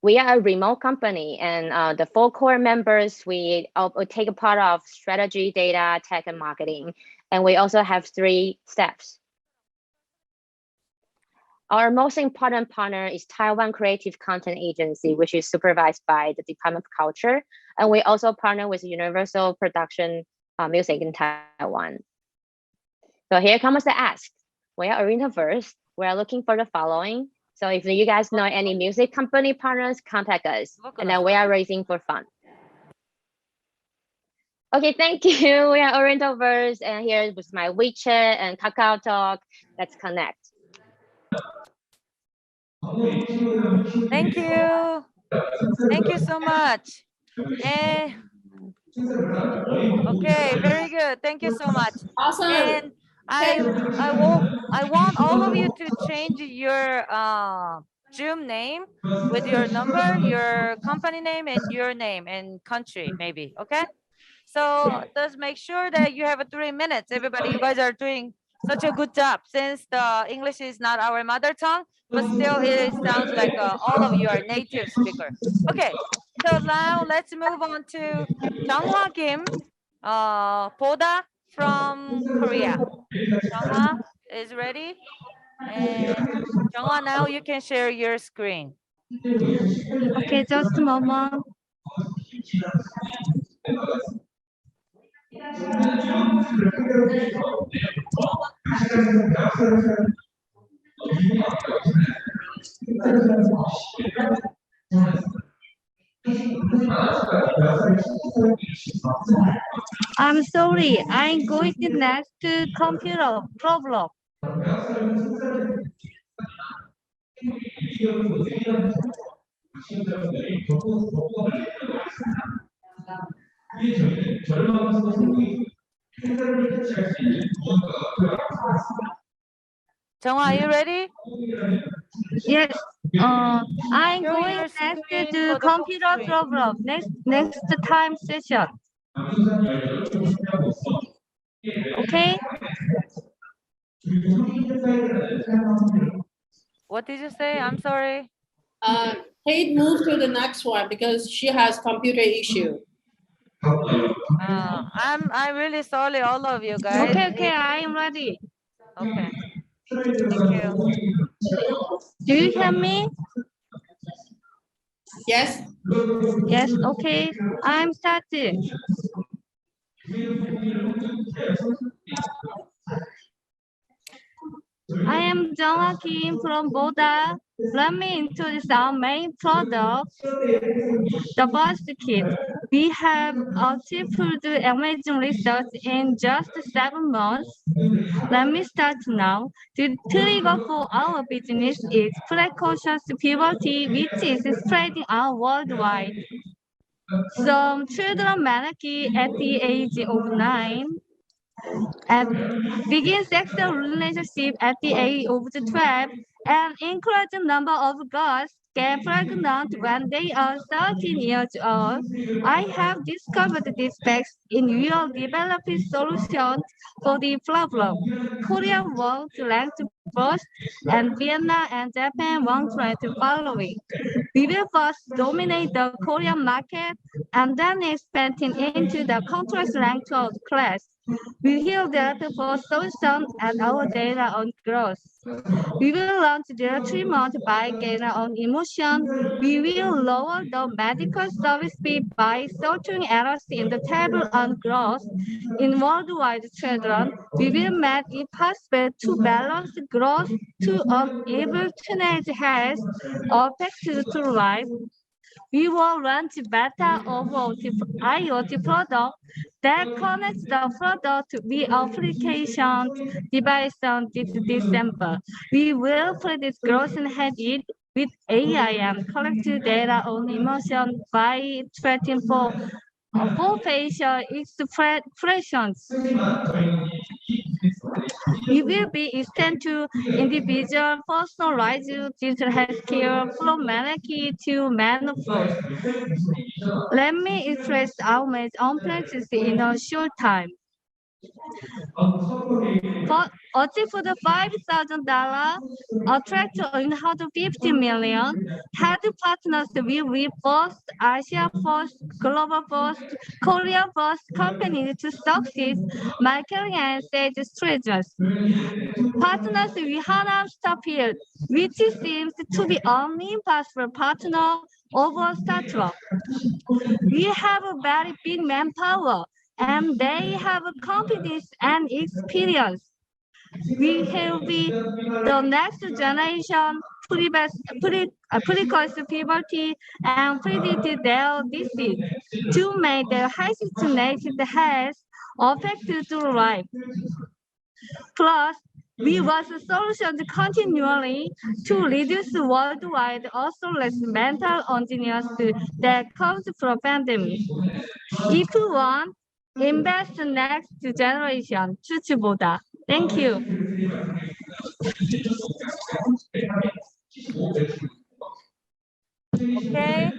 We are a remote company, and the 4 core members, we take a part of strategy, data, tech, and marketing. And we also have 3 staffs. Our most important partner is Taiwan Creative Content Agency, which is supervised by the Department of Culture. And we also partner with Universal Production Music in Taiwan. So here comes the ask. We are Orientalverse. We are looking for the following. So if you guys know any music company partners, contact us. And then we are raising for fun. Okay, thank you. We are Orientalverse, and here is my WeChat and Kakao Talk. Let's connect. Thank you. Thank you so much. Okay, very good. Thank you so much. Awesome. And I want all of you to change your Zoom name with your number, your company name, and your name and country, maybe. Okay. So just make sure that you have 3 minutes. Everybody, you guys are doing such a good job, since the English is not our mother tongue, but still it sounds like all of you are native speaker. Okay. So now let's move on to Jeonghwa Kim, Boda from Korea. Jeonghwa is ready. And Jeonghwa, now you can share your screen. Okay, just a moment. I'm sorry, I'm going to next computer problem. Jeonghwa, are you ready? Yes. I'm Show going your next screen to for the full computer screen. problem. Next time session. Okay. What did you say? I'm sorry. Kate, move to the next one because she has computer issue. I'm really sorry, all of you guys. Okay, I am ready. Okay. Thank you. Do you hear me? Yes. Yes, okay. I'm starting. I am Jeonghwa Kim from Boda. Let me introduce our main product, the First Kit. We have achieved amazing results in just 7 months. Let me start now. The trigger for our business is precocious puberty, which is spreading out worldwide. Some children marry at the age of 9. and begin sexual relationship at the age of 12, and increasing number of girls get pregnant when they are 13 years old. I have discovered these facts in real developing solutions for the problem. Korea wants ranked first, and Vietnam and Japan won't try to follow it. We will first dominate the Korean market and then expanding into the country's ranked class. We will develop for solutions and our data on growth. We will launch their treatment by gain on emotion. We will lower the medical service fee by sorting errors in the table on growth. In worldwide children, we will make it possible to balance growth to enable teenage health affected to life. We will launch beta of IoT product that connects the product with application device on this December. We will predict growth and head it with AI and collect data on emotion by tracking for full facial expressions. It will be extended to individual personalized digital healthcare from Manaki to menopause. Let me express our complexity in a short time. For achieve the $5,000, attract 150 million. Head partners will be first, Asia first, global first, Korea first companies to succeed, marketing and sales strategies. Partners with Hanam Starfield, which seems to be only possible partner over startup. We have a very big manpower, and they have confidence and experience. We will be the next generation precoce puberty and predict their disease to make their high-situated health affected to life. Plus, we want solutions continually to reduce worldwide obsolete mental engineers that comes from pandemic. If you want, invest next generation 추추보다. Thank you. Okay.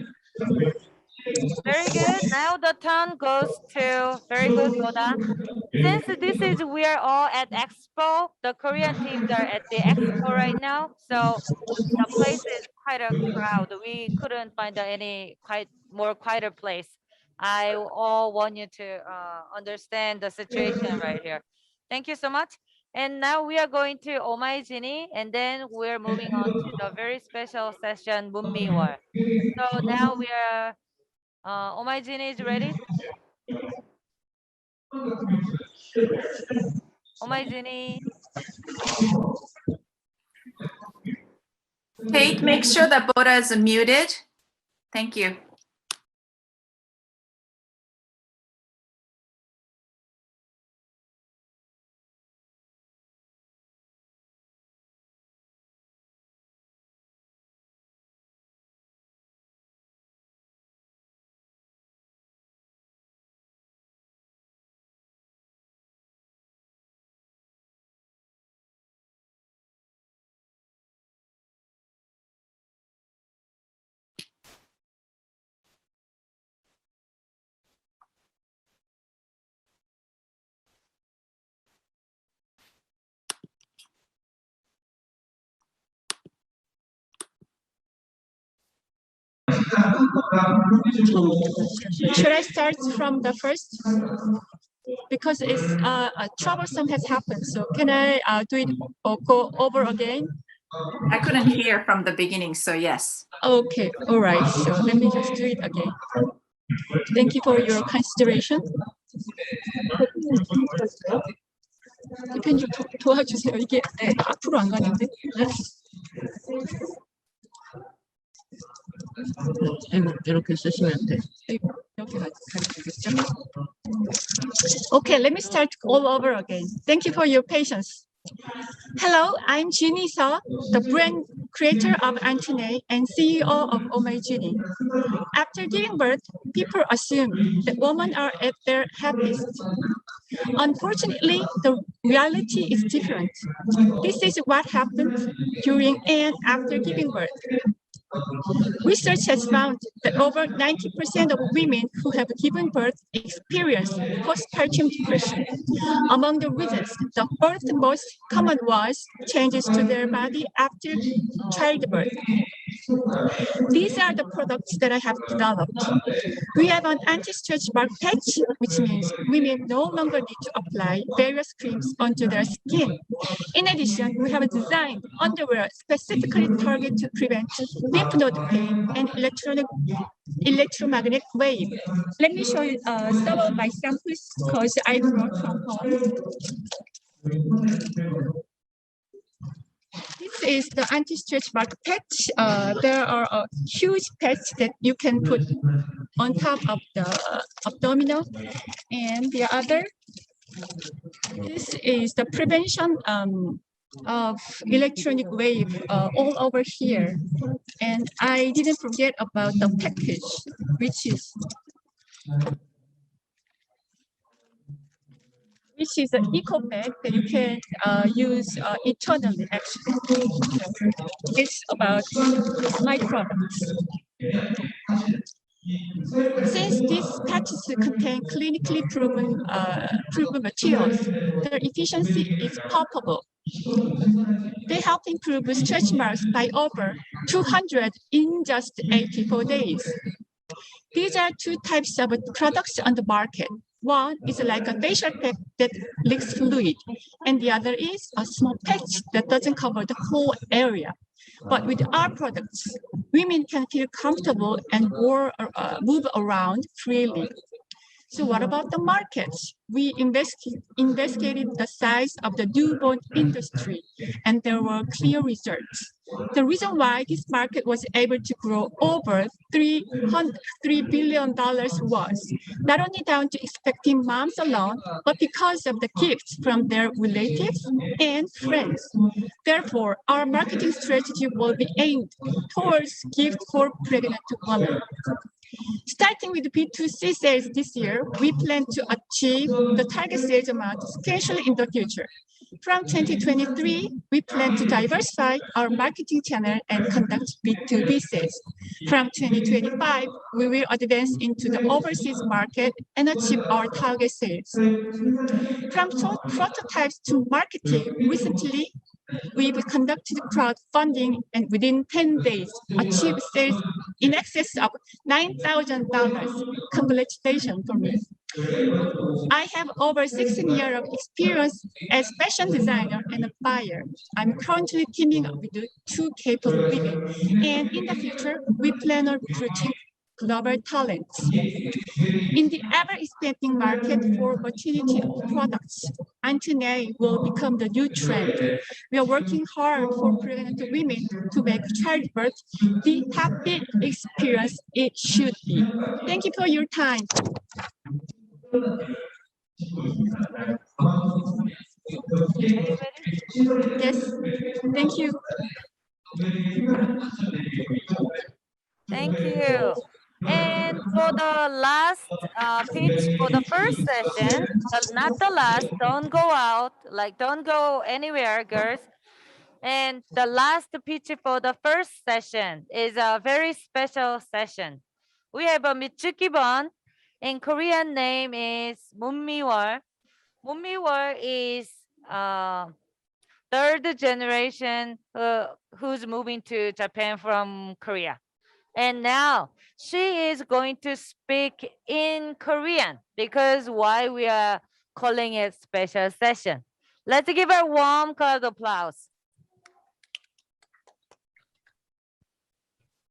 Very good. Now the turn goes to very good, Boda. Since we are all at Expo, the Korean teams are at the Expo right now, so the place is quite a crowd. We couldn't find any quieter place. I all want you to understand the situation right here. Thank you so much. And now we are going to Omaijini, and then we're moving on to the very special session, Munmiwal. So now we are, Omaijini is ready. Omaijini. Kate, make sure that Boda is muted. Thank you. Should I start from the first? Because it's troublesome has happened. So can I do it or go over again? I couldn't hear from the beginning, so yes. Okay, all right. So let me just do it again. Thank you for your consideration. 대표님 좀 도와주세요. 이게 앞으로 안 가는데. 이렇게 쓰시면 돼. Okay, let me start all over again. Thank you for your patience. Hello, I'm Jeannie Seo, the brand creator of Antoine and CEO of Omaijini. After giving birth, people assume that women are at their happiest. Unfortunately, the reality is different. This is what happens during and after giving birth. Research has found that over 90% of women who have given birth experience postpartum depression. Among the reasons, the first most common was changes to their body after childbirth. These are the products that I have developed. We have an anti-stretch mark patch, which means women no longer need to apply various creams onto their skin. In addition, we have designed underwear specifically targeted to prevent lymph node pain and electromagnetic wave. Let me show you some of my samples because I brought from home. This is the anti-stretch mark patch. There are a huge patch that you can put on top of the abdominal. And the other, this is the prevention of electronic wave all over here. And I didn't forget about the package, which is an eco bag that you can use eternally, actually. It's about my products. Since these patches contain clinically proven materials, their efficiency is palpable. They help improve stretch marks by over 200 in just 84 days. These are two types of products on the market. One is like a facial pack that leaks fluid, and the other is a small patch that doesn't cover the whole area. But with our products, women can feel comfortable and move around freely. So what about the markets? We investigated the size of the newborn industry, and there were clear results. The reason why this market was able to grow over $3 billion was not only down to expecting moms alone, but because of the gifts from their relatives and friends. Therefore, our marketing strategy will be aimed towards gifts for pregnant women. Starting with B2C sales this year, we plan to achieve the target sales amount substantially in the future. From 2023, we plan to diversify our marketing channel and conduct B2B sales. From 2025, we will advance into the overseas market and achieve our target sales. From prototypes to marketing, recently, we've conducted crowdfunding and within 10 days achieved sales in excess of $9,000. Congratulations for me. I have over 16 years of experience as fashion designer and a buyer. I'm currently teaming up with two capable women, and in the future, we plan on recruiting global talents. In the ever-expanding market for maternity products, anti-nail will become the new trend. We are working hard for pregnant women to make childbirth the happy experience it should be. Thank you for your time. Yes, thank you. Thank you. And for the last pitch for the first session, not the last, don't go out, like don't go anywhere, girls. And the last pitch for the first session is a very special session. We have a Mitsuki-bon, and Korean name is Munmiwol. Munmiwol is third generation who's moving to Japan from Korea. And now she is going to speak in Korean because why we are calling it special session. Let's give her a warm crowd applause.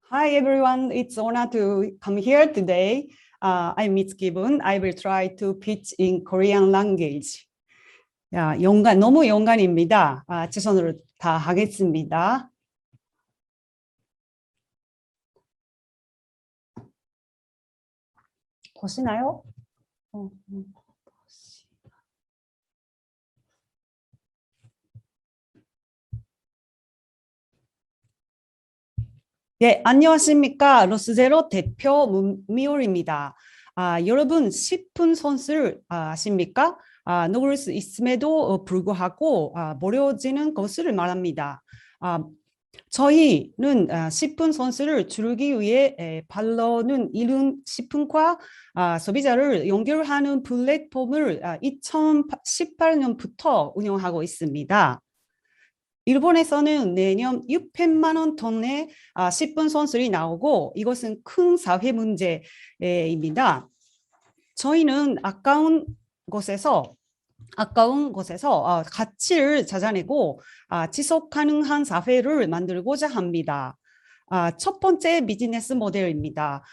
Hi everyone, it's honor to come here today. I'm Mitsuki Bun. I will try to pitch in Korean language. 야, 너무 영광입니다. 최선으로 다 하겠습니다. 보시나요? 예, 안녕하십니까. 로스제로 대표 문미올입니다. 여러분 10분 선수를 아십니까? 녹을 수 있음에도 불구하고 버려지는 것을 말합니다. 저희는 10분 선수를 줄이기 위해 반론은 이른 10분과 소비자를 연결하는 플랫폼을 2018년부터 운영하고 있습니다. 일본에서는 내년 600만 원 톤의 10분 선수를 나오고 이것은 큰 사회 문제입니다. 저희는 아까운 곳에서 가치를 찾아내고 지속 가능한 사회를 만들고자 합니다. 첫 번째 비즈니스 모델입니다.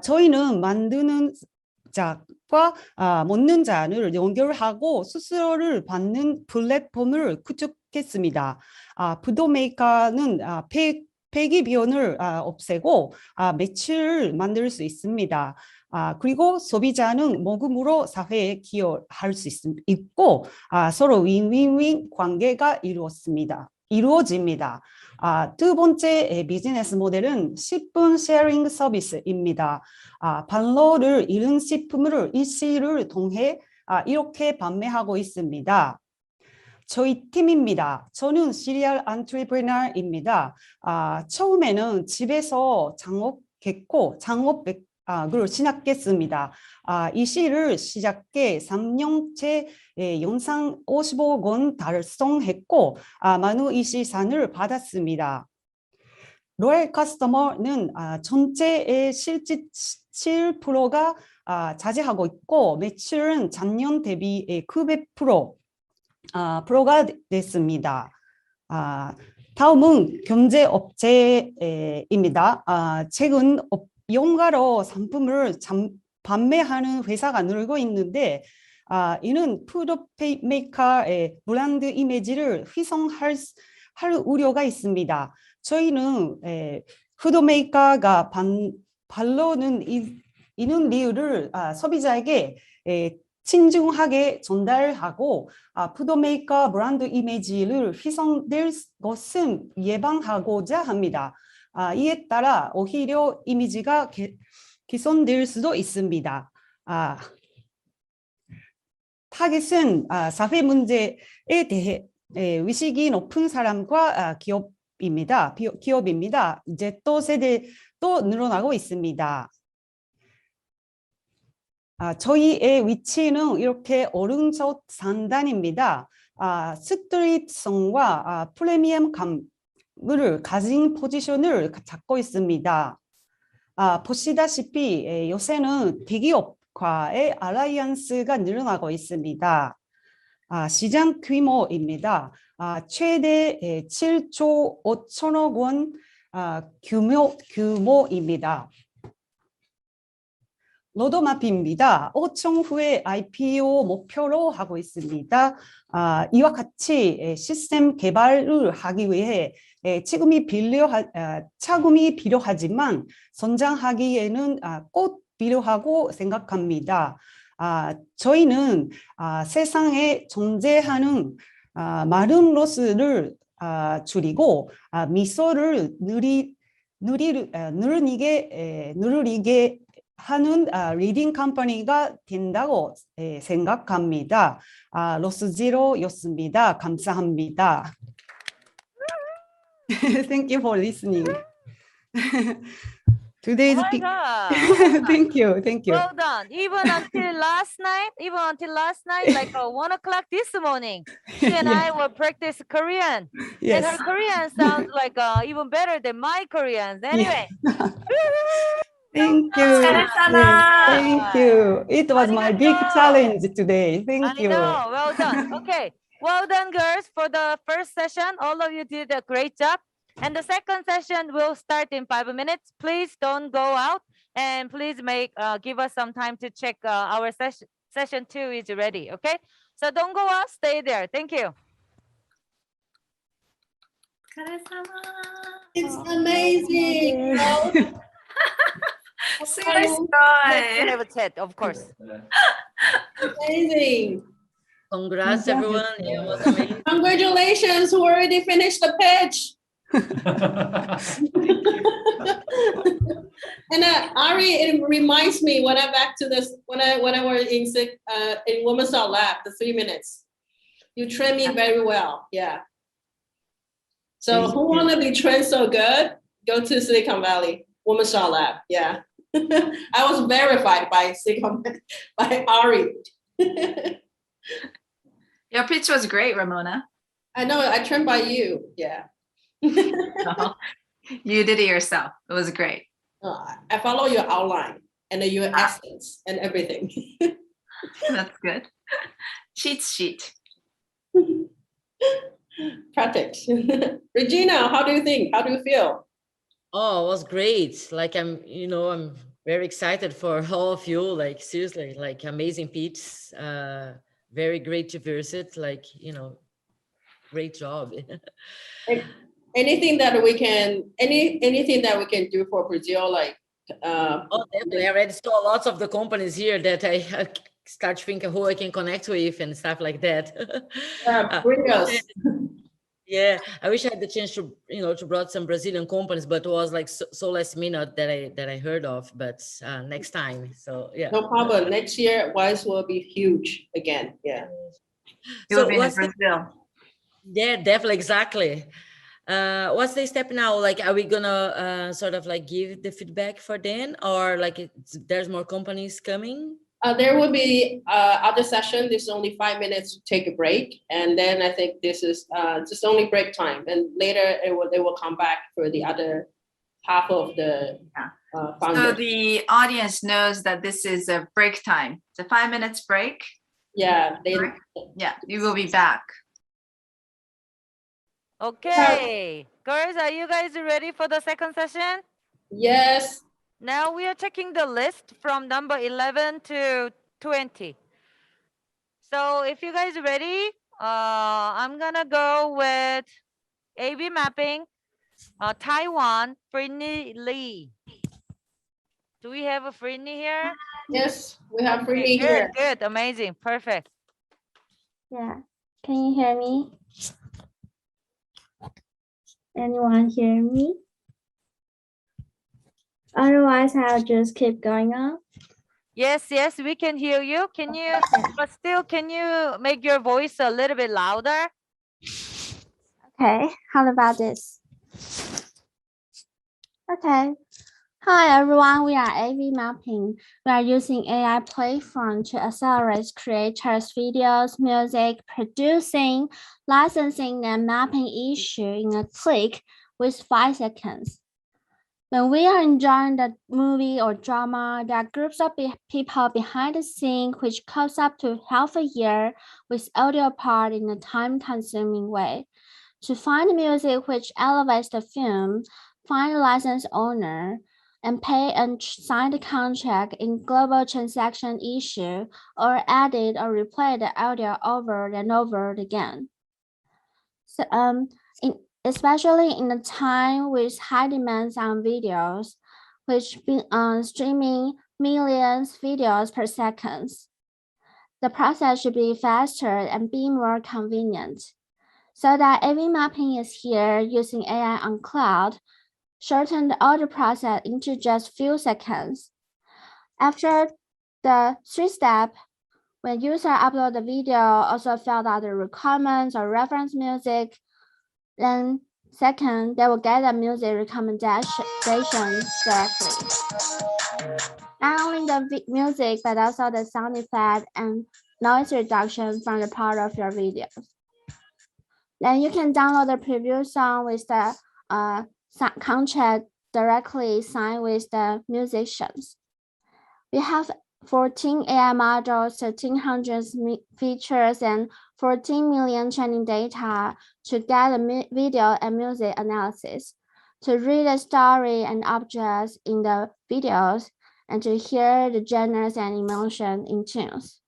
저희는 만드는 자과 먹는 자를 연결하고 수수료를 받는 플랫폼을 구축했습니다. 푸드 메이커는 폐기 비용을 없애고 매출을 만들 수 있습니다. 그리고 소비자는 모금으로 사회에 기여할 수 있고 서로 윈윈윈 관계가 이루어집니다. 두 번째 비즈니스 모델은 10분 쉐어링 서비스입니다. 반로를 이른 식품을 일시를 통해 이렇게 판매하고 있습니다. 저희 팀입니다. 저는 시리얼 엔트레프레너입니다. 처음에는 집에서 창업했고 창업을 시작했습니다. 이 시를 시작해 3년째 연상 50억 원 달성했고 만우 이 시상을 받았습니다. 로얄 커스터머는 전체의 실질 7%가 차지하고 있고 매출은 작년 대비 900%가 됐습니다. 다음은 경제업체입니다. 최근 용가로 상품을 판매하는 회사가 늘고 있는데 이는 푸드 메이커의 브랜드 이미지를 훼손할 우려가 있습니다. 저희는 푸드 메이커가 반론은 이는 이유를 소비자에게 친중하게 전달하고 푸드 메이커 브랜드 이미지를 훼손될 것은 예방하고자 합니다. 이에 따라 오히려 이미지가 개선될 수도 있습니다. 타겟은 사회 문제에 대해 의식이 높은 사람과 기업입니다. 이제 또 세대도 늘어나고 있습니다. 저희의 위치는 이렇게 오른쪽 상단입니다. 스트릿성과 프리미엄감을 가진 포지션을 잡고 있습니다. 보시다시피 요새는 대기업과의 알라이언스가 늘어나고 있습니다. 시장 규모입니다. 최대 7조 5천억 원 규모입니다. 로드맵입니다. 5천 후에 IPO 목표로 하고 있습니다. 이와 같이 시스템 개발을 하기 위해 자금이 필요하지만 성장하기에는 꼭 필요하고 생각합니다. 저희는 세상에 존재하는 많은 로스를 줄이고 미소를 누리게 하는 리딩 컴퍼니가 된다고 생각합니다. 로스 제로였습니다. 감사합니다. Thank you for listening. Today's Oh my God. Thank you. Well done. Even until last night, like 1 o'clock this morning, she and I will practice Korean. Yes. And her Korean sounds like even better than my Koreans. Anyway. Thank you. Thank you. It was my big challenge today. Thank you. I know. Well done. Okay. Well done, girls, for the first session. All of you did a great job. And the second session will start in 5 minutes. Please don't go out. And please give us some time to check our session 2 is ready. Okay? So don't go out. Stay there. Thank you. It's amazing. Let's have a chat, of course. Amazing. Congrats, everyone. It was amazing. Congratulations, who already finished the pitch. And Ari, it reminds me when I'm back to this, when I was in Women's Art Lab, the 3 minutes. You train me very well, yeah. So who want to be trained so good? Go to Silicon Valley, Women's Art Lab, yeah. I was verified by by Ari. Your pitch was great, Ramona. I know, I trained by you, yeah. No, you did it yourself. It was great. I follow your outline and your essence and everything. That's good. Cheat sheet. Perfect. Regina, how do you think? How do you feel? Oh, it was great. Like I'm very excited for all of you. Like seriously, like amazing pitch. Very great to visit. Like, great job. Anything that we can, anything that we can do for Brazil, like. Oh, definitely. I already saw lots of the companies here that I start thinking who I can connect with and stuff like that. Bring us. Yeah, I wish I had the chance to, to brought some Brazilian companies, but it was like so last minute that I heard of. But next time, so yeah. No problem. Next year, WiSE will be huge again. Yeah. It will be in Brazil. Yeah, definitely, exactly. What's the step now? Like, are we gonna sort of like give the feedback for then, or like there's more companies coming? There will be other session. This is only 5 minutes to take a break, and then I think this is just only break time. And later they will come back for the other half of the. So the audience knows that this is a break time. It's a 5 minutes break. Yeah. Yeah, we will be back. Okay, girls, are you guys ready for the second session? Yes. Now we are checking the list from number 11 to 20. So if you guys are ready, I'm gonna go with A/B mapping, Taiwan, Frini Lee. Do we have a Frini here? Yes, we have Frini here. Good, amazing, perfect. Yeah, can you hear me? Anyone hear me? Otherwise, I'll just keep going on. Yes, we can hear you. Can you, but still, can you make your voice a little bit louder? Okay, how about this? Okay. Hi everyone, we are AV Mapping. We are using AI platform to accelerate creators' videos, music, producing, licensing, and mapping issue in a click with 5 seconds. When we are enjoying the movie or drama, there are groups of people behind the scene which costs up to half a year with audio part in a time-consuming way. To find music which elevates the film, find a license owner, and pay and sign the contract in global transaction issue, or edit or replay the audio over and over again. So, especially in a time with high demands on videos, which been streaming millions videos per second. The process should be faster and be more convenient. So that AV mapping is here using AI on cloud, shorten the audio process into just few seconds. After the 3-step, when user upload the video, also fill out the requirements or reference music, then second, they will get the music recommendation directly. Not only the music, but also the sound effect and noise reduction from the part of your videos. Then you can download the preview song with the contract directly signed with the musicians. We have 14 AI models, 1,300 features, and 14 million training data to get the video and music analysis, to read the story and objects in the videos, and to hear the genres and emotion in tunes.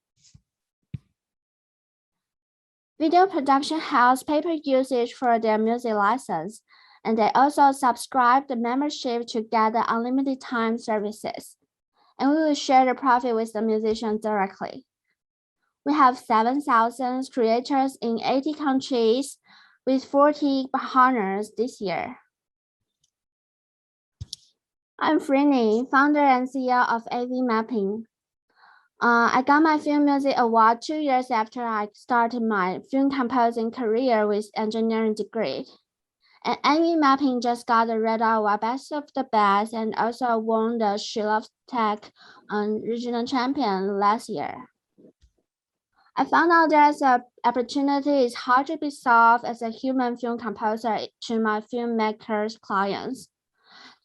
Video production house pay per usage for their music license, and they also subscribe the membership to get the unlimited time services. And we will share the profit with the musicians directly. We have 7,000 creators in 80 countries with 40 partners this year. I'm Frini, founder and CEO of AV Mapping. I got my Film Music Award 2 years after I started my film composing career with engineering degree. And AV Mapping just got the Red Award Best of the Best and also won the She Loves Tech regional champion last year. I found out there's an opportunity is hard to be solved as a human film composer to my filmmakers clients.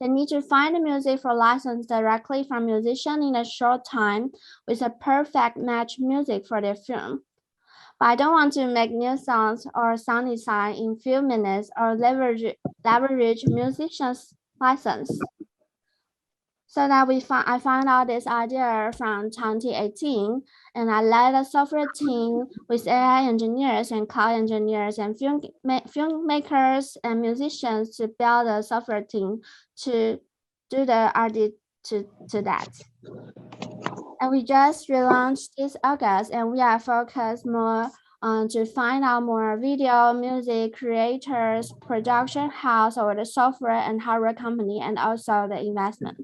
They need to find the music for license directly from musician in a short time with a perfect match music for their film. But I don't want to make new songs or sound design in few minutes or leverage musicians' license. So that I found out this idea from 2018, and I led a software team with AI engineers and cloud engineers and filmmakers and musicians to build a software team to do the RD to that. And we just relaunched this August, and we are focused more on to find out more video, music creators, production house, or the software and hardware company, and also the investment.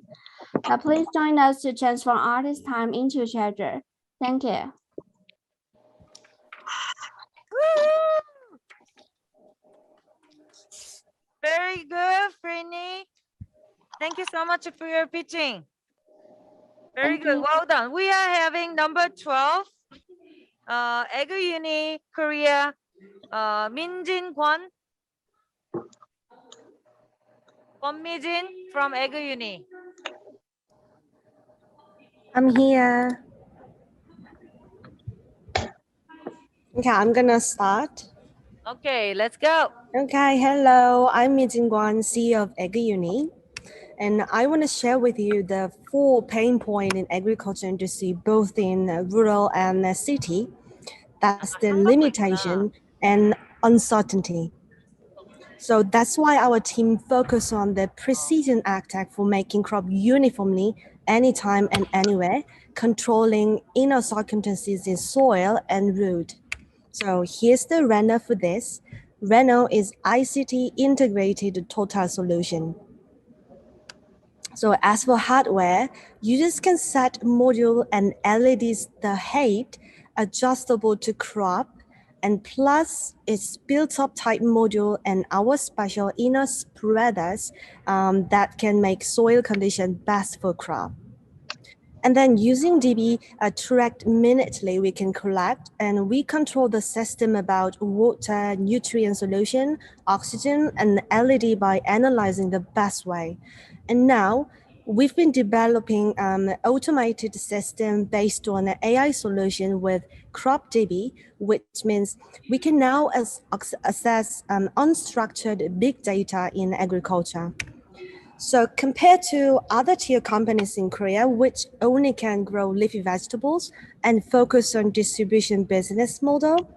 So please join us to transform all this time into treasure. Thank you. Very good, Frini. Thank you so much for your pitching. Very Thank good. you. Well done. We are having number 12, Egu Uni, Korea, Minjin Kwon. Kwon from Egu Uni. I'm here. Okay, I'm gonna start. Okay, let's go. Okay, hello. I'm Mi Jingguan, CEO of Uni, and I want to share with you the 4 pain points in agriculture industry, both in rural and city. That's the limitation and uncertainty. So that's why our team focus on the precision tech for making crop uniformly anytime and anywhere, controlling inner circumstances in soil and root. So here's the Reno for this. Reno is ICT integrated total solution. So as for hardware, users can set module and LEDs the height adjustable to crop, and plus it's built-up type module and our special inner spreaders that can make soil condition best for crop. And then using DB tracked minutely, we can collect and we control the system about water, nutrient solution, oxygen, and LED by analyzing the best way. And now we've been developing an automated system based on an AI solution with crop DB, which means we can now access unstructured big data in agriculture. So compared to other tier companies in Korea, which only can grow leafy vegetables and focus on distribution business model,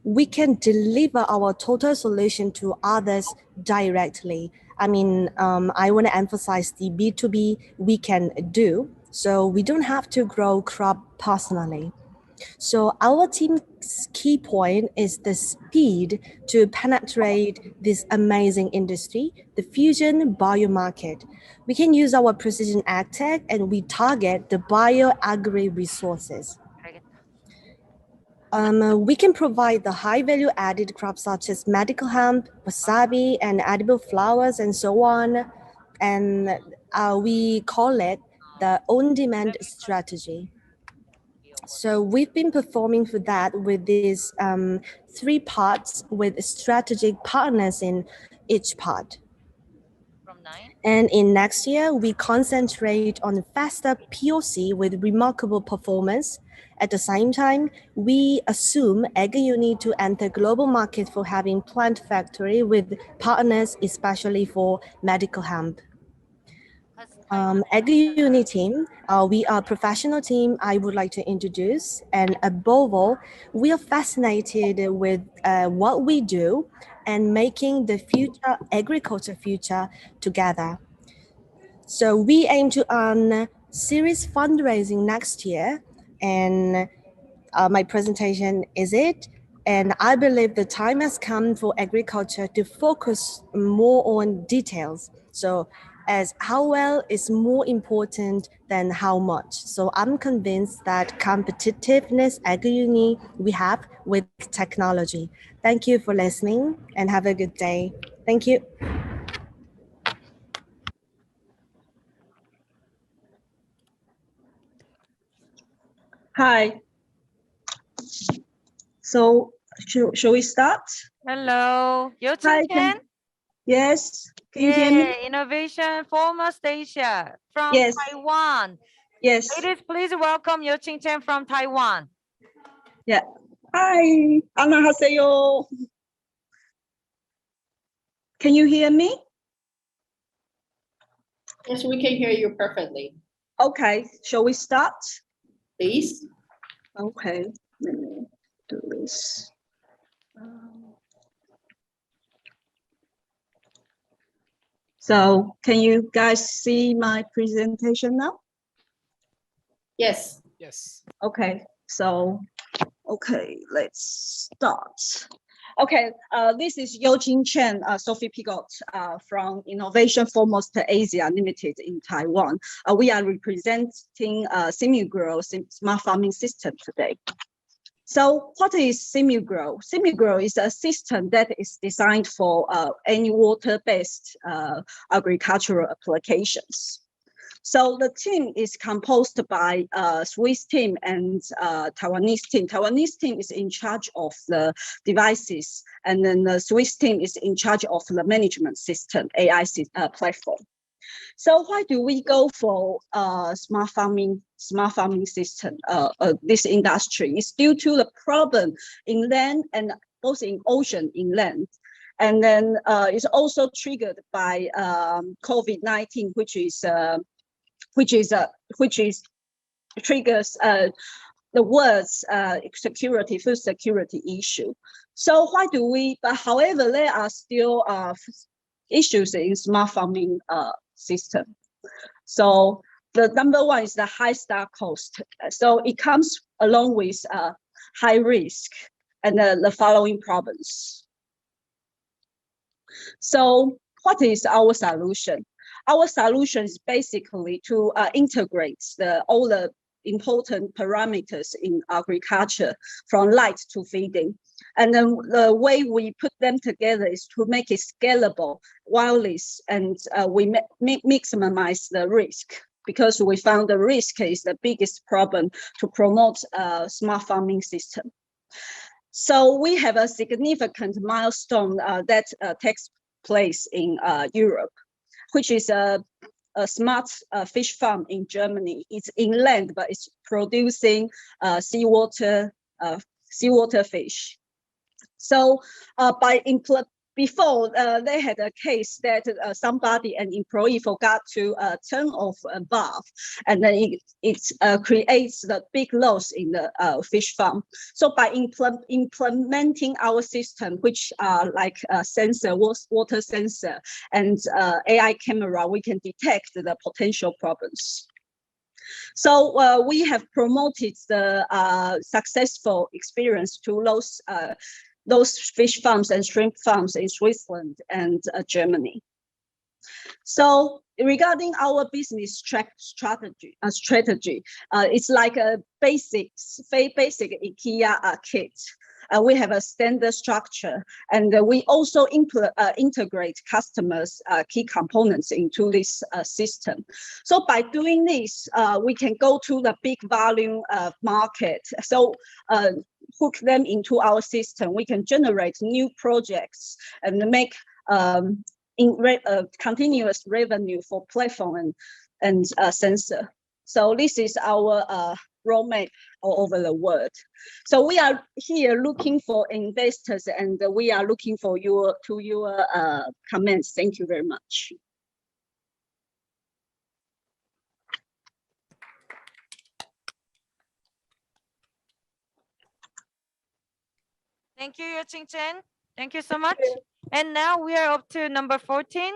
we can deliver our total solution to others directly. I mean, I want to emphasize the B2B we can do, so we don't have to grow crop personally. So our team's key point is the speed to penetrate this amazing industry, the fusion bio market. We can use our precision ag tech and we target the bio agri resources. We can provide the high value added crops such as medical hemp, wasabi, and edible flowers and so on. And we call it the on-demand strategy. So we've been performing for that with these 3 parts with strategic partners in each part. And in next year, we concentrate on Festa POC with remarkable performance. At the same time, we assume Uni to enter global market for having plant factory with partners, especially for medical hemp. Uni team, we are a professional team I would like to introduce. And above all, we are fascinated with what we do and making the future agriculture future together. So we aim to earn series fundraising next year. And my presentation is it. And I believe the time has come for agriculture to focus more on details. So as how well is more important than how much. So I'm convinced that competitiveness at the uni we have with technology. Thank you for listening and have a good day. Thank you. Hi. So shall we start? Hello, Yo Hi, Chen. yes. Can you hear me? Innovation Foremost Asia from Yes. Taiwan. Yes. Ladies, please welcome Yo Chen from Taiwan. Yeah. Hi. 안녕하세요. Can you hear me? Yes, we can hear you perfectly. Okay. Shall we start? Please. Okay. Let me do this. So can you guys see my presentation now? Yes. Yes. Okay. So, okay, let's start. Okay, this is Yo-Jin Chen, Sophie Pigot from Innovation Foremost Asia Limited in Taiwan. We are representing SimiGrow smart farming system today. So what is SimiGrow? SimiGrow is a system that is designed for any water-based agricultural applications. So the team is composed by Swiss team and Taiwanese team. Taiwanese team is in charge of the devices, and then the Swiss team is in charge of the management system, AI platform. So why do we go for smart farming system? This industry is due to the problem in land and both in ocean inland. And then it's also triggered by COVID-19, which triggers the world's food security issue. So why do we? But however, there are still issues in smart farming system. So the number one is the high start cost. So it comes along with high risk and the following problems. So what is our solution? Our solution is basically to integrate all the important parameters in agriculture from light to feeding. And then the way we put them together is to make it scalable, wireless, and we maximize the risk, because we found the risk is the biggest problem to promote a smart farming system. So we have a significant milestone that takes place in Europe, which is a smart fish farm in Germany. It's inland, but it's producing seawater fish. So before they had a case that an employee forgot to turn off a valve, and then it creates the big loss in the fish farm. So by implementing our system, which are like a sensor, water sensor, and AI camera, we can detect the potential problems. So we have promoted the successful experience to those fish farms and shrimp farms in Switzerland and Germany. So regarding our business strategy, it's like a basic IKEA kit. We have a standard structure, and we also integrate customers' key components into this system. So by doing this, we can go to the big volume market. So hook them into our system. We can generate new projects and make continuous revenue for platform and sensor. So this is our roadmap all over the world. So we are here looking for investors, and we are looking for your comments. Thank you very much. Thank you, Yo Chen. Thank you so much. And now we are up to number 14,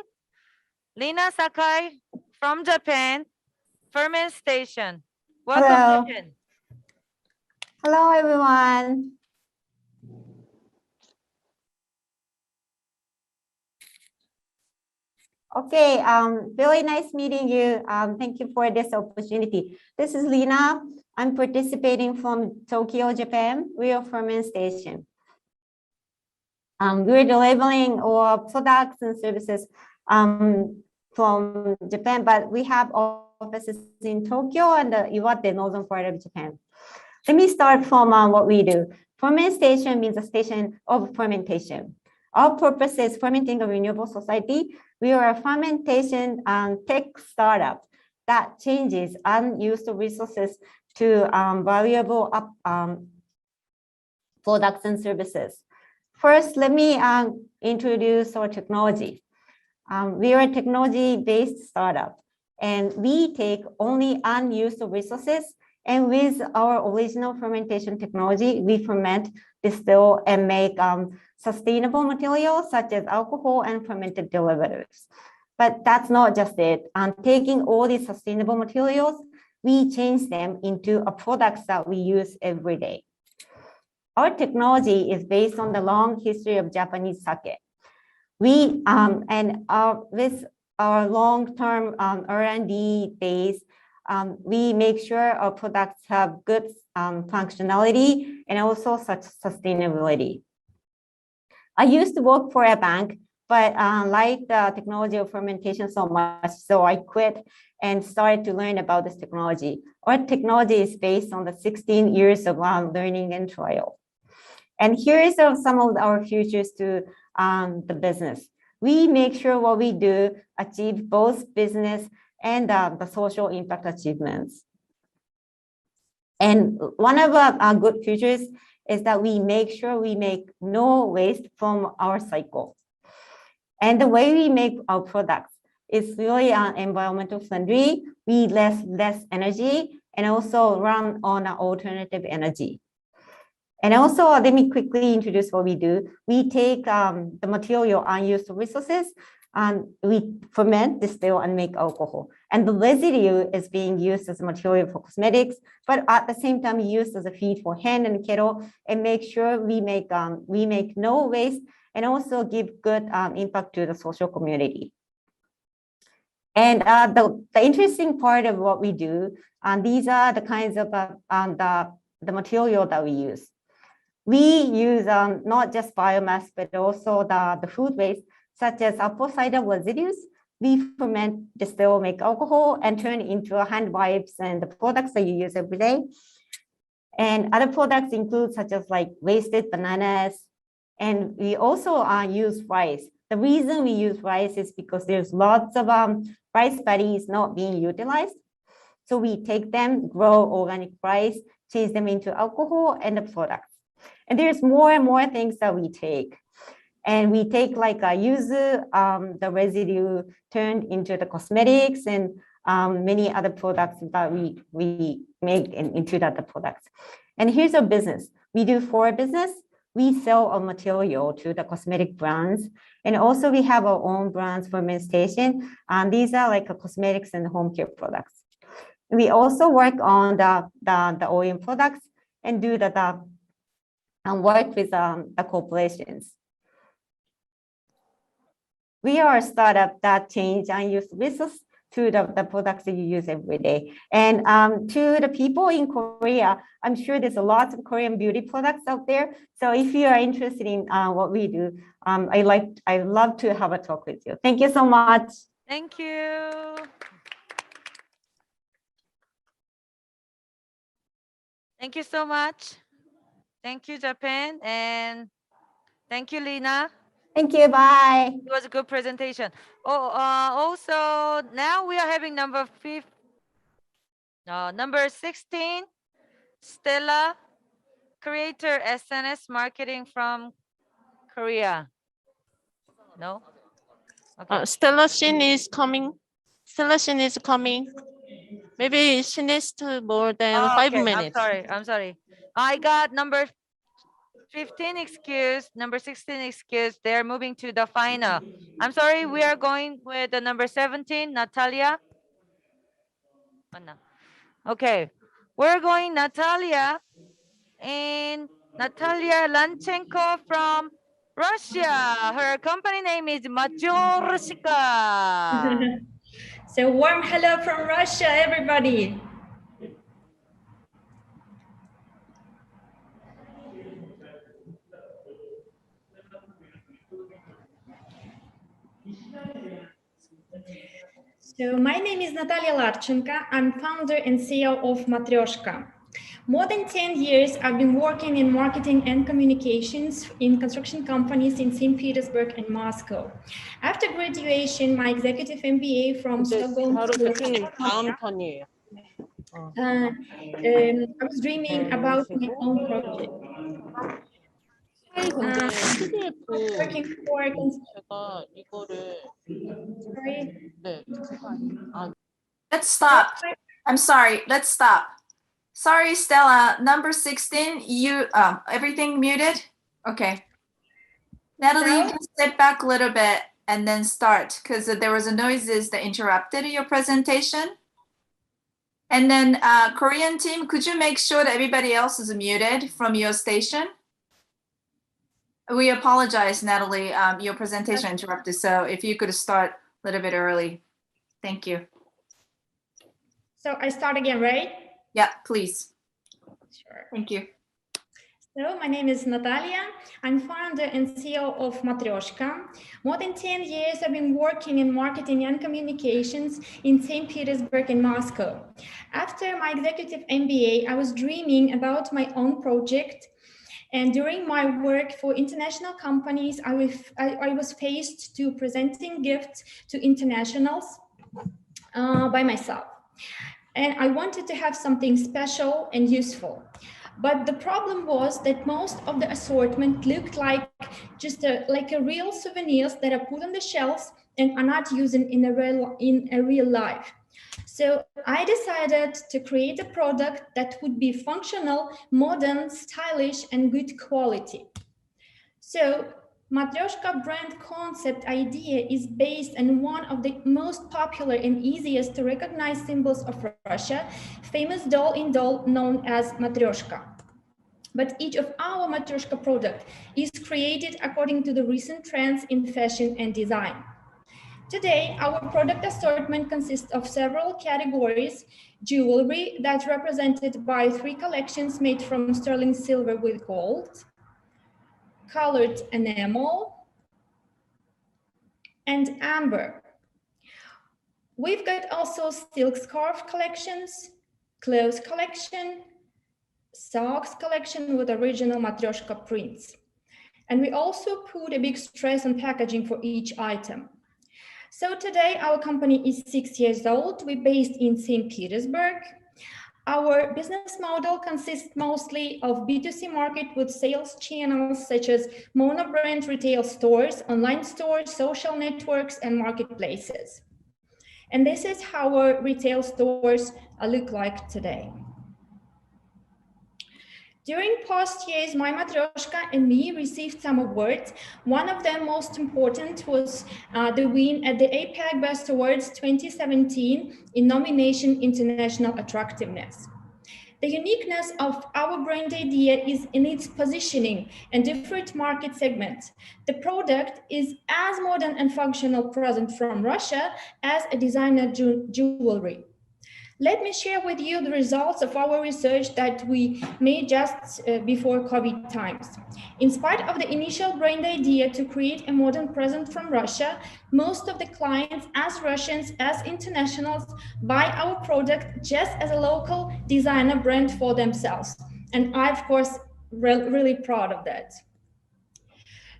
Lina Sakai from Japan, Ferment Station. Welcome, Hello. Japan. Hello, everyone. Okay, really nice meeting you. Thank you for this opportunity. This is Lina. I'm participating from Tokyo, Japan. We are ferment station. We're delivering our products and services from Japan, but we have offices in Tokyo and the Iwate, northern part of Japan. Let me start from what we do. Ferment station means a station of fermentation. Our purpose is fermenting a renewable society. We are a fermentation tech startup that changes unused resources to valuable products and services. First, let me introduce our technology. We are a technology-based startup, and we take only unused resources. And with our original fermentation technology, we ferment, distill, and make sustainable materials such as alcohol and fermented derivatives. But that's not just it. Taking all these sustainable materials, we change them into products that we use every day. Our technology is based on the long history of Japanese sake. We with our long-term R&D base, we make sure our products have good functionality and also such sustainability. I used to work for a bank, but like the technology of fermentation so much, so I quit and started to learn about this technology. Our technology is based on the 16 years of learning and trial. And here is some of our futures to the business. We make sure what we do achieve both business and the social impact achievements. And one of our good features is that we make sure we make no waste from our cycle. And the way we make our products is really environmental friendly. We use less energy and also run on alternative energy. And also, let me quickly introduce what we do. We take the material unused resources and we ferment, distill, and make alcohol. And the residue is being used as a material for cosmetics, but at the same time used as a feed for hen and kettle, and make sure we make no waste and also give good impact to the social community. And the interesting part of what we do, these are the kinds of the material that we use. We use not just biomass, but also the food waste, such as apple cider residues. We ferment, distill, make alcohol, and turn into hand wipes and the products that you use every day. And other products include such as like wasted bananas. And we also use rice. The reason we use rice is because there's lots of rice paddies not being utilized. So we take them, grow organic rice, change them into alcohol and the products. And there's more and more things that we take. And we take like yuzu, the residue turned into the cosmetics and many other products that we make into the products. And here's our business. We do for business. We sell our material to the cosmetic brands. And also we have our own brands for fermentation. These are like cosmetics and home care products. We also work on the OEM products and do and work with the corporations. We are a startup that change unused resources to the products that you use every day. And to the people in Korea, I'm sure there's a lot of Korean beauty products out there. So if you are interested in what we do, I'd love to have a talk with you. Thank you so much. Thank you. Thank you so much. Thank you, Japan. And thank you, Lina. Thank you. Bye. It was a good presentation. Oh, also now we are having number 16, Stella, creator SNS marketing from Korea. No? Okay. Stella Shin is coming. Stella Shin is coming. Maybe she needs to more than 5 minutes. I'm sorry. I got number 15 excused, number 16 excused. They're moving to the final. I'm sorry, we are going with the number 17, Natalia. Oh, no. Okay, we're going Natalia and Natalia Lanchenko from Russia. Her company name is Matryoshka. So warm hello from Russia, everybody. So my name is Natalia Larchenko. I'm founder and CEO of Matryoshka. More than 10 years, I've been working in marketing and communications in construction companies in St. Petersburg and Moscow. After graduation, my executive MBA from Stockholm. 바로 대표님 다음 턴이에요. I was dreaming about my own project. 근데 PDF Working for 제가 이거를 sorry. 네. Let's stop. I'm sorry. Let's stop. Sorry, Stella. Number 16. You everything muted. Okay. Natalie, you can step back a little bit and then start because there was a noises that interrupted your presentation. And then Korean team, could you make sure that everybody else is muted from your station? We apologize, Natalie. Your presentation interrupted. So if you could start a little bit early. Thank you. So I start again, right? Yeah, please. Sure. Thank you. So my name is Natalia. I'm founder and CEO of Matryoshka. More than 10 years I've been working in marketing and communications in St. Petersburg and Moscow. After my executive MBA, I was dreaming about my own project. And during my work for international companies, I was faced to presenting gifts to internationals by myself. And I wanted to have something special and useful. But the problem was that most of the assortment looked like just like a real souvenirs that are put on the shelves and are not used in a real life. So I decided to create a product that would be functional, modern, stylish, and good quality. So Matryoshka brand concept idea is based on one of the most popular and easiest to recognize symbols of Russia, famous doll in doll known as Matryoshka. But each of our Matryoshka product is created according to the recent trends in fashion and design. Today, our product assortment consists of several categories: jewelry that's represented by 3 collections made from sterling silver with gold, colored enamel, and amber. We've got also silk scarf collections, clothes collection, socks collection with original Matryoshka prints. And we also put a big stress on packaging for each item. So today our company is 6 years old. We're based in St. Petersburg. Our business model consists mostly of B2C market with sales channels such as monobrand retail stores, online stores, social networks, and marketplaces. And this is how our retail stores look like today. During past years, my Matryoshka and me received some awards. One of them, most important, was the win at the APAC Best Awards 2017 in nomination International Attractiveness. The uniqueness of our brand idea is in its positioning and different market segments. The product is as modern and functional present from Russia as a designer jewelry. Let me share with you the results of our research that we made just before COVID times. In spite of the initial brand idea to create a modern present from Russia, most of the clients, as Russians, as internationals, buy our product just as a local designer brand for themselves. And I'm, of course, really proud of that.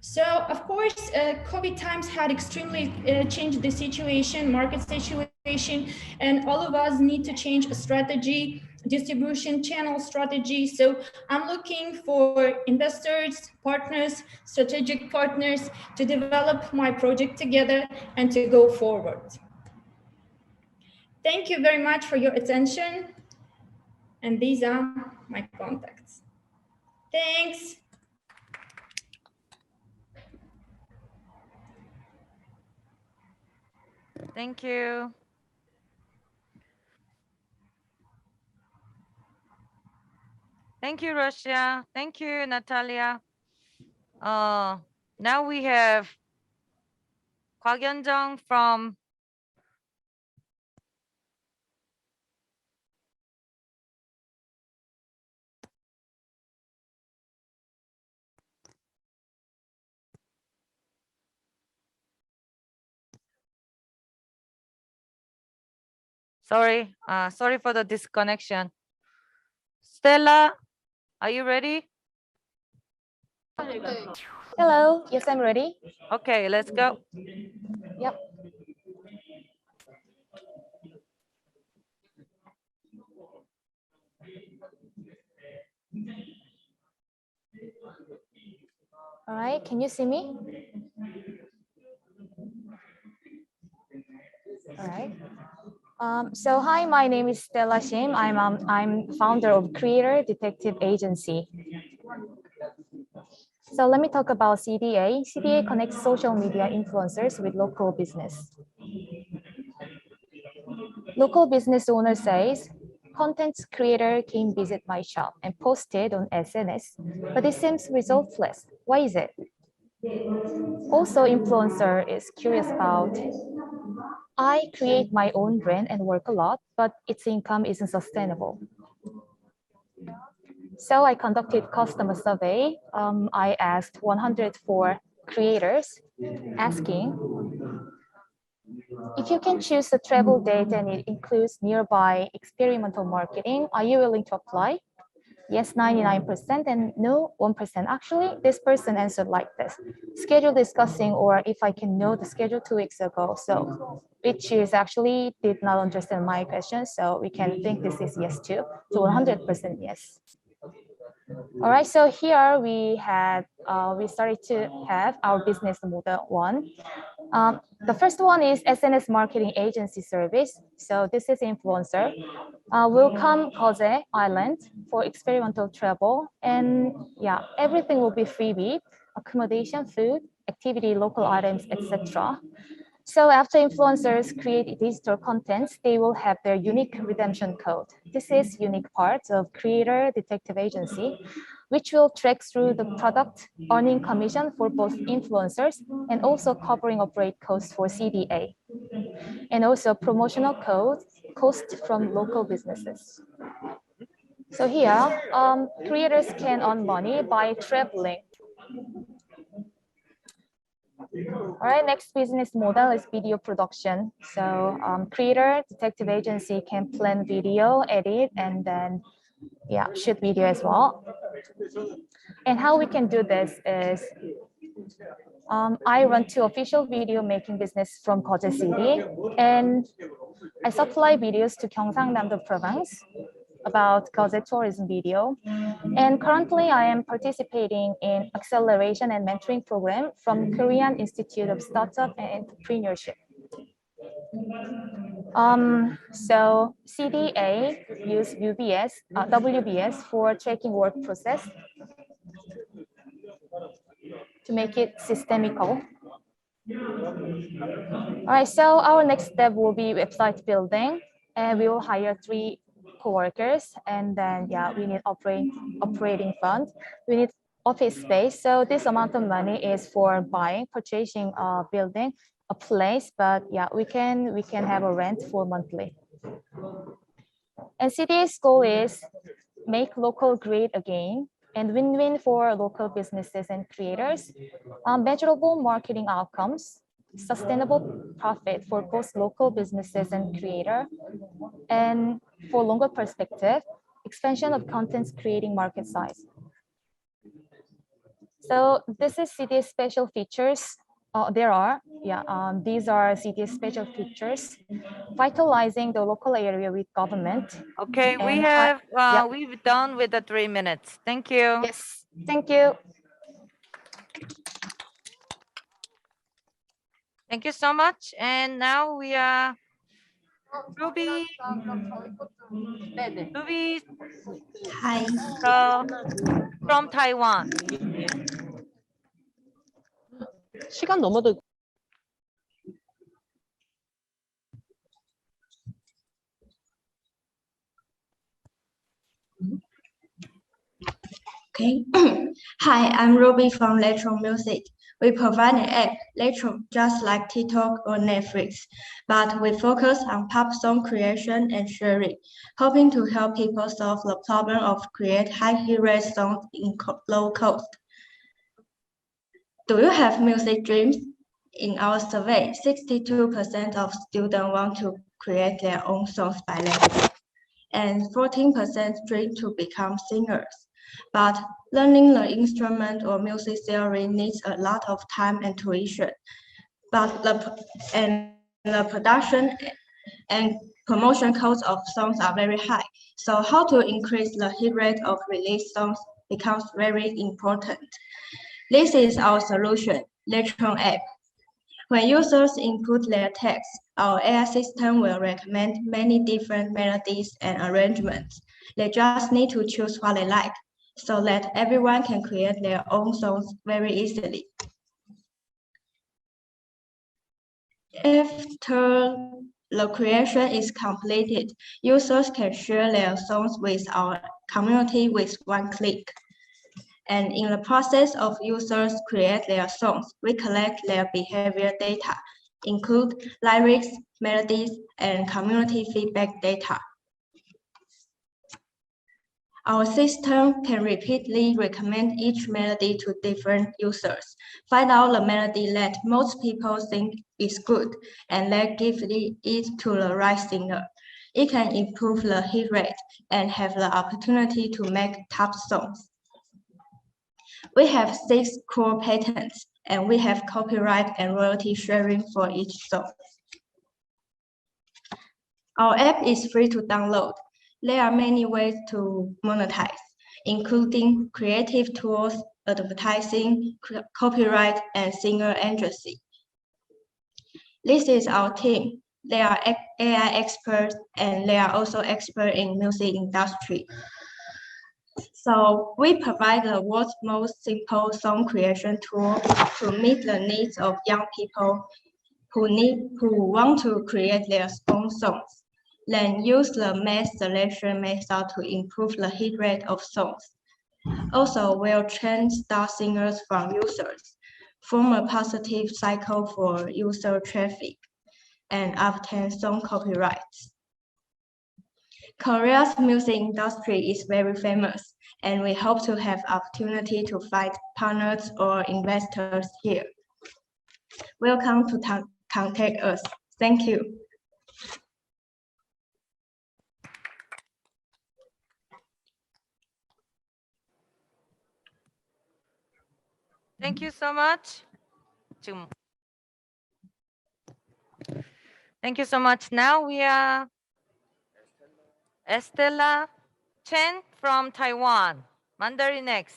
So, of course, COVID times had extremely changed the situation, market situation, and all of us need to change a strategy, distribution channel strategy. So I'm looking for investors, partners, strategic partners to develop my project together and to go forward. Thank you very much for your attention. And these are my contacts. Thanks. Thank you. Thank you, Russia. Thank you, Natalia. Now we have Kwak Yeon-jung from sorry for the disconnection. Stella, are you ready? Hello, yes, I'm ready. Okay, let's go. Yep. All right, can you see me? All right. So hi, my name is Stella Shim. I'm founder of Creator Detective Agency. So let me talk about CDA. CDA connects social media influencers with local business. Local business owner says, content creator came visit my shop and posted on SNS, but it seems resultless. Why is it? Also, influencer is curious about, I create my own brand and work a lot, but its income isn't sustainable. So I conducted customer survey. I asked 104 creators, asking, if you can choose a travel date and it includes nearby experimental marketing, are you willing to apply? Yes, 99%, and no, 1%. Actually, this person answered like this: schedule discussing, or if I can know the schedule 2 weeks ago. So, which is actually did not understand my question. So we can think this is yes too. So 100% yes. All right, so here we started to have our business model one. The first one is SNS marketing agency service. So this is influencer. Will come Koze Island for experimental travel, and yeah, everything will be freebie: accommodation, food, activity, local items, etc. So after influencers create digital contents, they will have their unique redemption code. This is unique part of Creator Detective Agency, which will track through the product, earning commission for both influencers and also covering operate costs for CDA, and also promotional code cost from local businesses. So here, creators can earn money by traveling. All right, next business model is video production. So Creator Detective Agency can plan video, edit, and then shoot video as well. And how we can do this is, I run 2 official video making business from Koje City, and I supply videos to Gyeongsang-namdo province about Koje tourism video. And currently I am participating in acceleration and mentoring program from Korean Institute of Startup and Entrepreneurship. So CDA use WBS for tracking work process to make it systemical. All right, so our next step will be website building, and we will hire 3 co-workers, and then we need operating fund. We need office space. So this amount of money is for purchasing a building, a place, but we can have a rent for monthly. And CDA's goal is make local great again, and win-win for local businesses and creators, measurable marketing outcomes, sustainable profit for both local businesses and creator, and for longer perspective, expansion of contents creating market size. So this is CDA's special features. These are CDA's special features: vitalizing the local area with government. Okay, we've done with the 3 minutes. Thank you. Yes, thank you. Thank you so much. And now we are Ruby. Ruby. Hi. From Taiwan. 시간 넘어도. Okay. Hi, I'm Ruby from Electro Music. We provide an app later just like TikTok or Netflix, but we focus on pop song creation and sharing, hoping to help people solve the problem of create high hit rate songs in low cost. Do you have music dreams? In our survey, 62% of students want to create their own songs by themselves, and 14% dream to become singers. But learning the instrument or music theory needs a lot of time and tuition. But the production and promotion costs of songs are very high. So how to increase the hit rate of released songs becomes very important. This is our solution, Electron app. When users input their text, our AI system will recommend many different melodies and arrangements. They just need to choose what they like, so that everyone can create their own songs very easily. After the creation is completed, users can share their songs with our community with one click. And in the process of users create their songs, we collect their behavior data, include lyrics, melodies, and community feedback data. Our system can repeatedly recommend each melody to different users, find out the melody that most people think is good, and then give it to the right singer. It can improve the hit rate and have the opportunity to make top songs. We have 6 core patents, and we have copyright and royalty sharing for each song. Our app is free to download. There are many ways to monetize, including creative tools, advertising, copyright, and singer agency. This is our team. They are AI experts, and they are also experts in music industry. So we provide the world's most simple song creation tool to meet the needs of young people who want to create their own songs. Then use the mass selection method to improve the hit rate of songs. Also, we'll train star singers from users, form a positive cycle for user traffic, and obtain song copyrights. Korea's music industry is very famous, and we hope to have opportunity to find partners or investors here. Welcome to contact us. Thank you. Thank you so much. Thank you so much. Now we are Estella Chen from Taiwan. Mandarin next.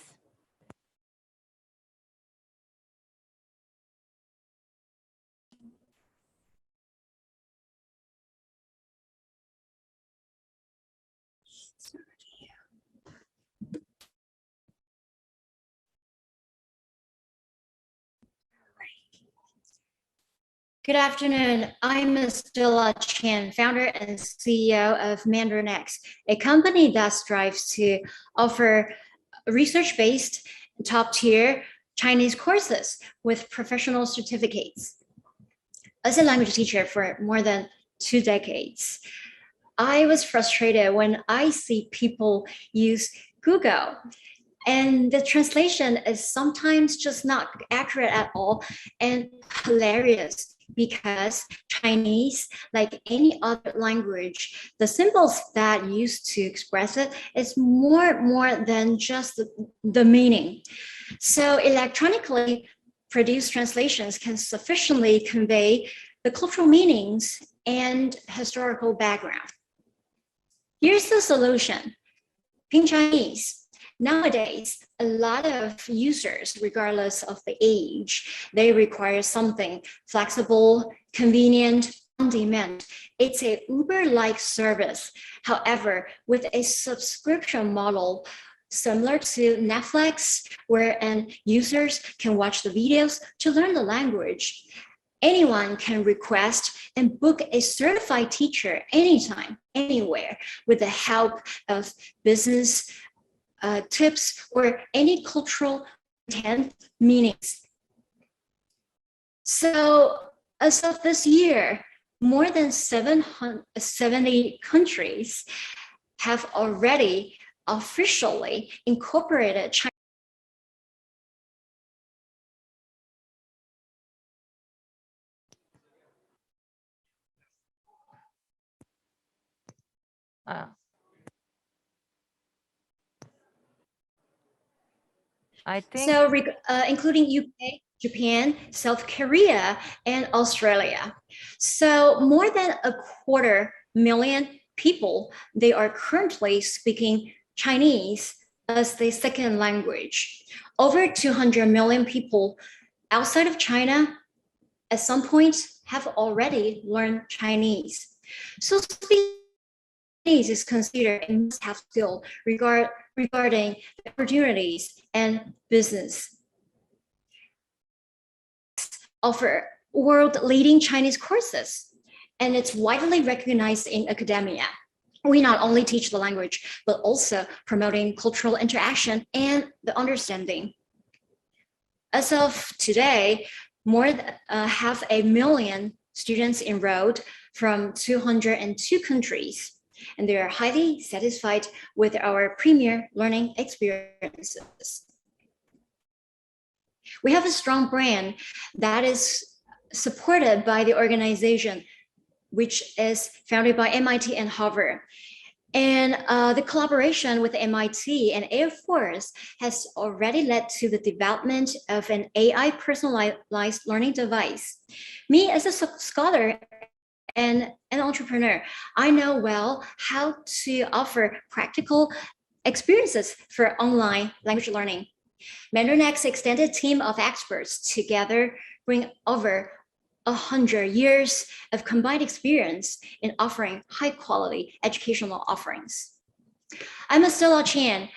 Good afternoon. I'm Stella Chen, founder and CEO of Mandarin X, a company that strives to offer research-based, top-tier Chinese courses with professional certificates. As a language teacher for more than 2 decades, I was frustrated when I see people use Google and the translation is sometimes just not accurate at all and hilarious because Chinese, like any other language, the symbols that used to express it is more than just the meaning. So electronically produced translations can sufficiently convey the cultural meanings and historical background. Here's the solution. Ping Chinese. Nowadays, a lot of users, regardless of the age, they require something flexible, convenient, on demand. It's a Uber-like service. However, with a subscription model similar to Netflix, wherein users can watch the videos to learn the language. Anyone can request and book a certified teacher anytime, anywhere, with the help of business tips or any cultural content meanings. So as of this year, more than 770 countries have already officially incorporated China. I think so, including UK, Japan, South Korea, and Australia. So more than 250,000 people, they are currently speaking Chinese as their second language. Over 200 million people outside of China at some point have already learned Chinese. So speaking Chinese is considered a must-have skill regarding opportunities and business. Offer world-leading Chinese courses, and it's widely recognized in academia. We not only teach the language, but also promoting cultural interaction and the understanding. As of today, more than 500,000 students enrolled from 202 countries, and they are highly satisfied with our premier learning experiences. We have a strong brand that is supported by the organization, which is founded by MIT and Harvard. And the collaboration with MIT and Air Force has already led to the development of an AI personalized learning device. Me as a scholar and an entrepreneur, I know well how to offer practical experiences for online language learning. Mandarinx extended team of experts together bring over 100 years of combined experience in offering high quality educational offerings. I'm Stella Chan.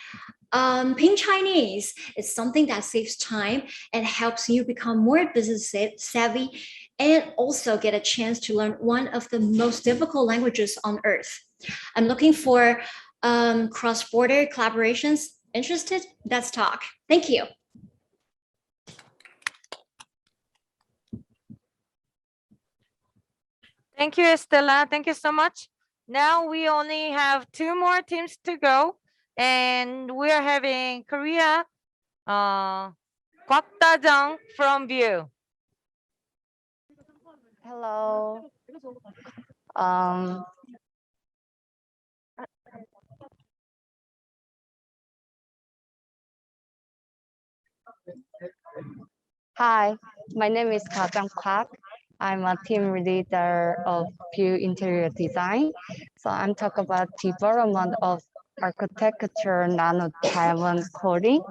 Ping Chinese is something that saves time and helps you become more business savvy and also get a chance to learn one of the most difficult languages on earth. I'm looking for cross-border collaborations. Interested? Let's talk. Thank you. Thank you, Estella. Thank you so much. Now we only have 2 more teams to go, and we are having Korea, Kwak Da-jung from View. Hello. Hi, my name is Kajang Kwak. I'm a team leader of View Interior Design. So I'm talking about development of architecture nano diamond coating.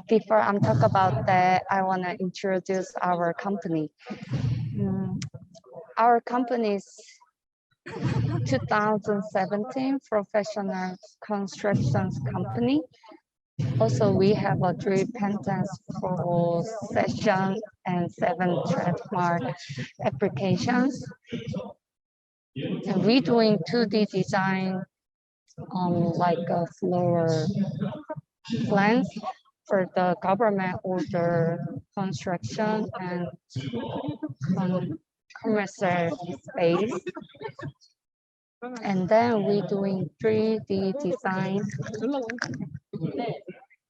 Before I'm talking about that, I want to introduce our company. Our company is 2017 professional construction company. Also, we have 3 patents for session and 7 trademark applications. And we're doing 2D design like a floor plans for the government order construction and commercial space. And then we're doing 3D design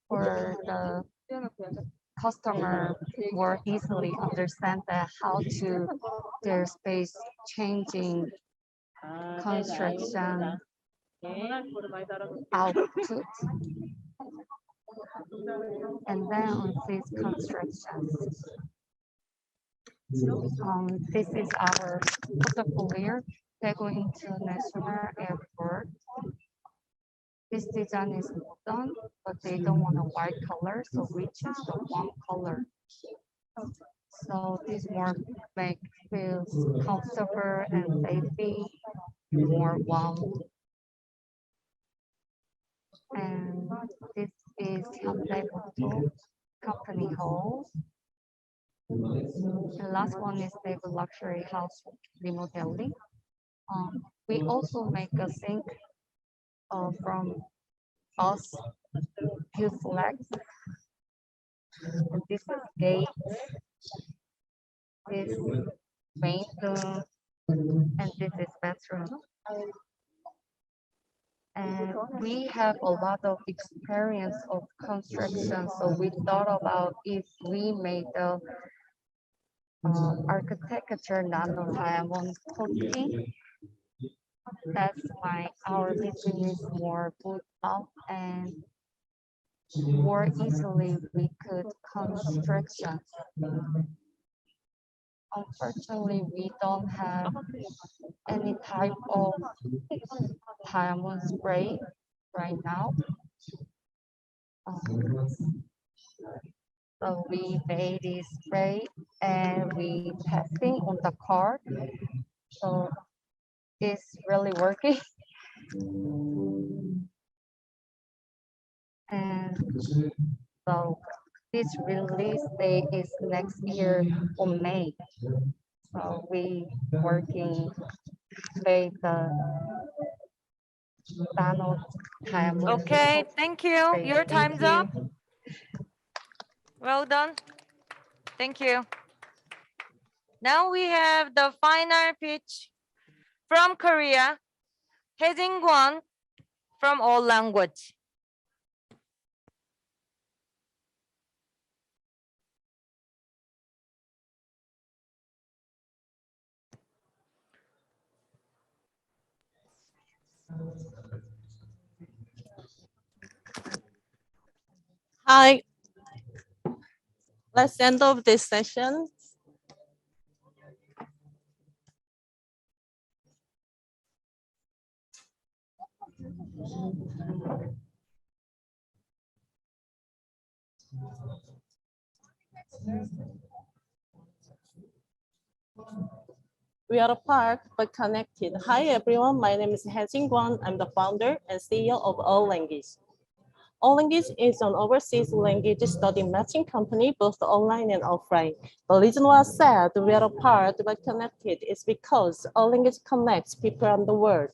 for the customer more easily understand that how to their space changing construction output. And then on this construction, this is our portfolio, Daegu International Airport. This design is done, but they don't want a white color, so we choose the one color. So this more make feels comfortable and safety, more warm. And this is Hyundai Motor Company Hall. The last one is the luxury house remodeling. We also make a sink from us fuselage. This is gate. is main room, and this is bedroom. And we have a lot of experience of construction, so we thought about if we made the architecture nano diamond coating, that's why our business more boot up and more easily we could construction. Unfortunately, we don't have any type of diamond spray right now. So we made this spray and we testing on the car. So it's really working. And so this release date is next year on May. So we working with the panel time. Okay, thank you. Your time's up. Well done. Thank you. Now we have the final pitch from Korea, Hae-jin-kwon from All Language. Hi. Let's end off this session. We are apart but connected. Hi everyone, my name is Hae-jin-kwon. I'm the founder and CEO of All Language. All Language is an overseas language study matching company, both online and offline. The reason why I said we are apart but connected is because All Language connects people around the world.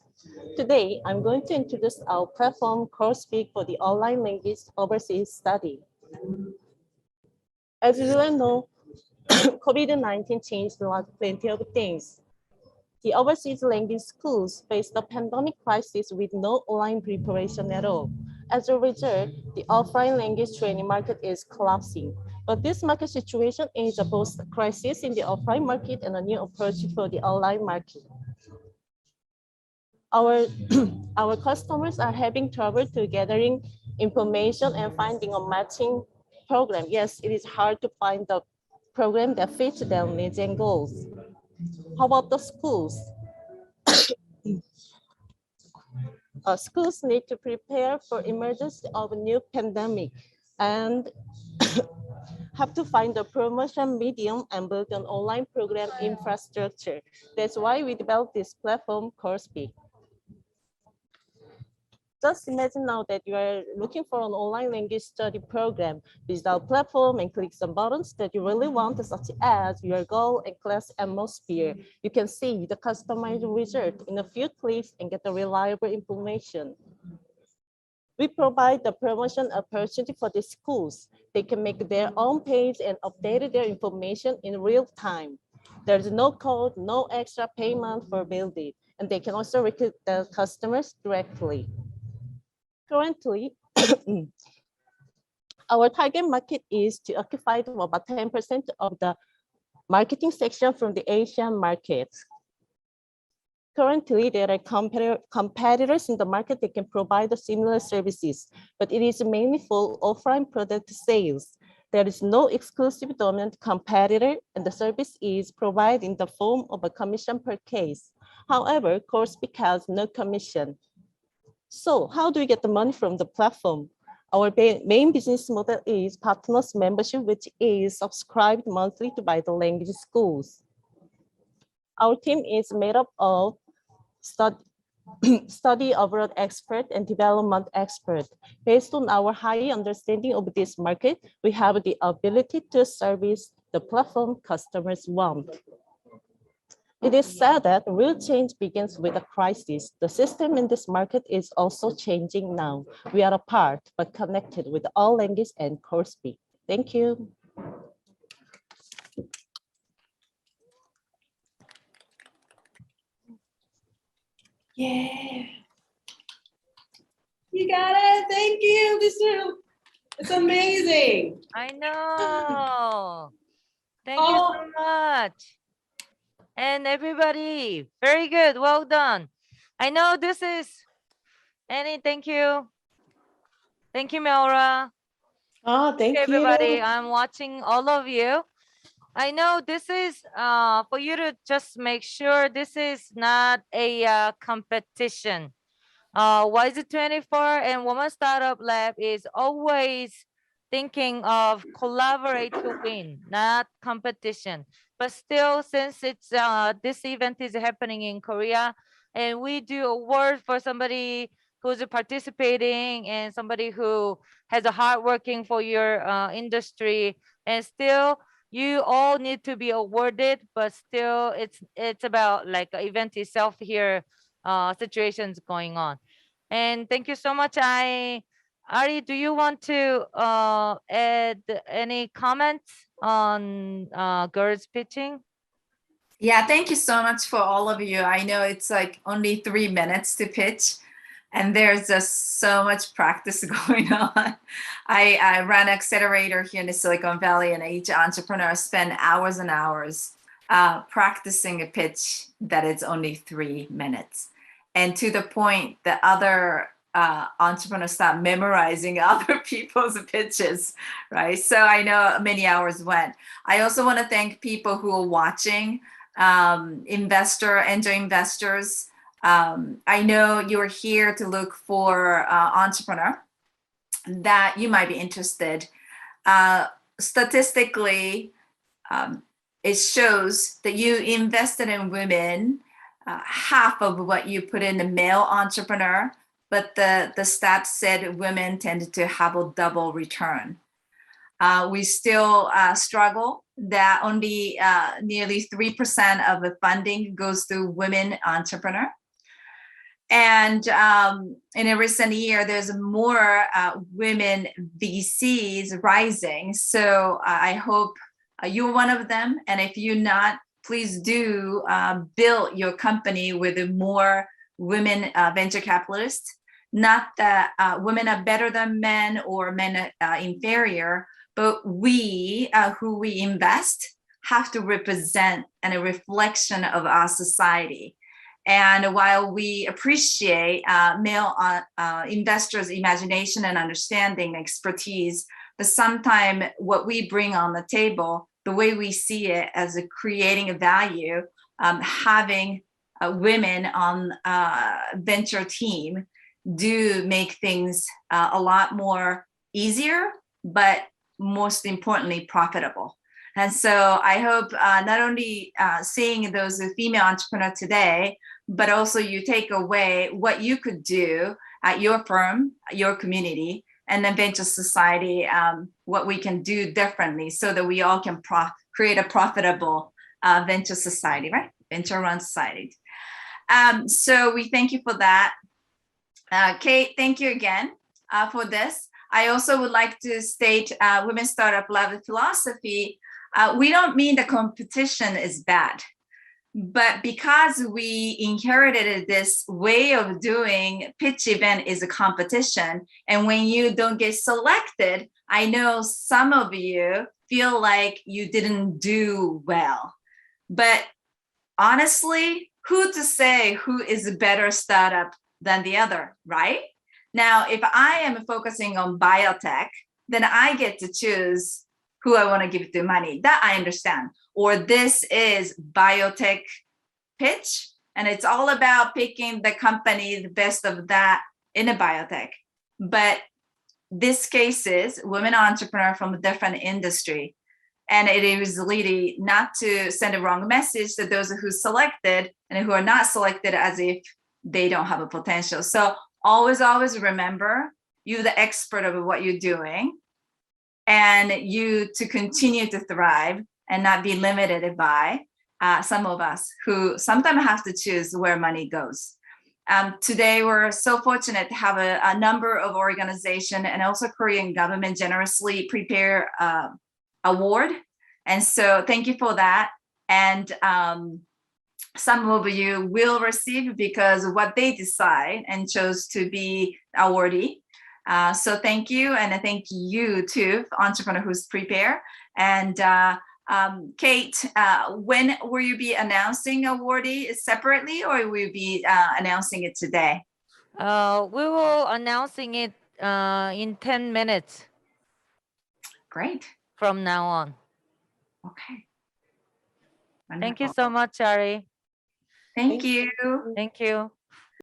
Today, I'm going to introduce our platform called Speak for the online language overseas study. As you all know, COVID-19 changed plenty of things. The overseas language schools faced the pandemic crisis with no online preparation at all. As a result, the offline language training market is collapsing. But this market situation is both a crisis in the offline market and a new approach for the online market. Our customers are having trouble to gathering information and finding a matching program. Yes, it is hard to find the program that fits their needs and goals. How about the schools? Schools need to prepare for emergence of a new pandemic and have to find a promotion medium and build an online program infrastructure. That's why we developed this platform called Speak. Just imagine now that you are looking for an online language study program. Visit our platform and click some buttons that you really want, such as your goal and class atmosphere. You can see the customized result in a few clicks and get the reliable information. We provide the promotion opportunity for the schools. They can make their own page and update their information in real time. There's no code, no extra payment for building, and they can also recruit the customers directly. Currently, our target market is to occupy about 10% of the marketing section from the Asian market. Currently, there are competitors in the market that can provide the similar services, but it is mainly for offline product sales. There is no exclusive dominant competitor, and the service is provided in the form of a commission per case. However, CourseSpeak has no commission. So how do we get the money from the platform? Our main business model is partners membership, which is subscribed monthly to by the language schools. Our team is made up of study abroad expert and development expert. Based on our high understanding of this market, we have the ability to service the platform customers want. It is said that real change begins with a crisis. The system in this market is also changing now. We are apart, but connected with All Language and CourseSpeak. Thank you. Yeah. You got it. Thank you. It's amazing. I know. Thank you Oh. so much. And everybody, very good. Well done. I know this is Annie. Thank you. Thank you, Melra. Oh, thank everybody. you. I'm watching all of you. I know this is for you to just make sure this is not a competition. WiSE24 and Woman Startup Lab is always thinking of collaborate to win, not competition. But still, since it's this event is happening in Korea, and we do award for somebody who's participating and somebody who has a hard working for your industry, and still you all need to be awarded, but still it's about like event itself here, situations going on. And thank you so much. Ari, do you want to add any comments on girls pitching? Yeah, thank you so much for all of you. I know it's like only 3 minutes to pitch, and there's just so much practice going on. I run accelerator here in the Silicon Valley, and each entrepreneur spend hours and hours practicing a pitch that is only 3 minutes. And to the point that other entrepreneurs start memorizing other people's pitches, right? So I know many hours went. I also want to thank people who are watching, angel investors. I know you're here to look for entrepreneur that you might be interested. Statistically, it shows that you invested in women half of what you put in a male entrepreneur, but the stats said women tended to have a double return. We still struggle that only nearly 3% of the funding goes to women entrepreneur. And in a recent year, there's more women VCs rising. So I hope you're one of them. And if you're not, please do build your company with more women venture capitalists. Not that women are better than men or men are inferior, but we who we invest have to represent a reflection of our society. And while we appreciate male investors' imagination and understanding, expertise, but sometimes what we bring on the table, the way we see it as creating a value, having women on venture team do make things a lot more easier, but most importantly, profitable. And so I hope not only seeing those female entrepreneurs today, but also you take away what you could do at your firm, your community, and then venture society, what we can do differently so that we all can create a profitable venture society, right? Venture-run society. So we thank you for that. Kate, thank you again for this. I also would like to state Women's Startup Lab philosophy. We don't mean the competition is bad, but because we inherited this way of doing pitch event is a competition. And when you don't get selected, I know some of you feel like you didn't do well, but honestly, who to say who is a better startup than the other, right? Now, if I am focusing on biotech, then I get to choose who I want to give the money. That I understand. Or this is biotech pitch, and it's all about picking the company, the best of that in a biotech. But this case is women entrepreneur from a different industry. And it is really not to send a wrong message to those who selected and who are not selected as if they don't have a potential. So always remember, you're the expert of what you're doing, and you to continue to thrive and not be limited by some of us who sometimes have to choose where money goes. Today, we're so fortunate to have a number of organizations and also Korean government generously prepare award. And so thank you for that. And some of you will receive because what they decide and chose to be awardee. So thank you, and thank you too, entrepreneur who's prepared. And Kate, when will you be announcing awardee separately, or will you be announcing it today? We will announcing it in 10 minutes. Great. From now on. Okay. Thank you so much, Ari. Thank you. Thank you.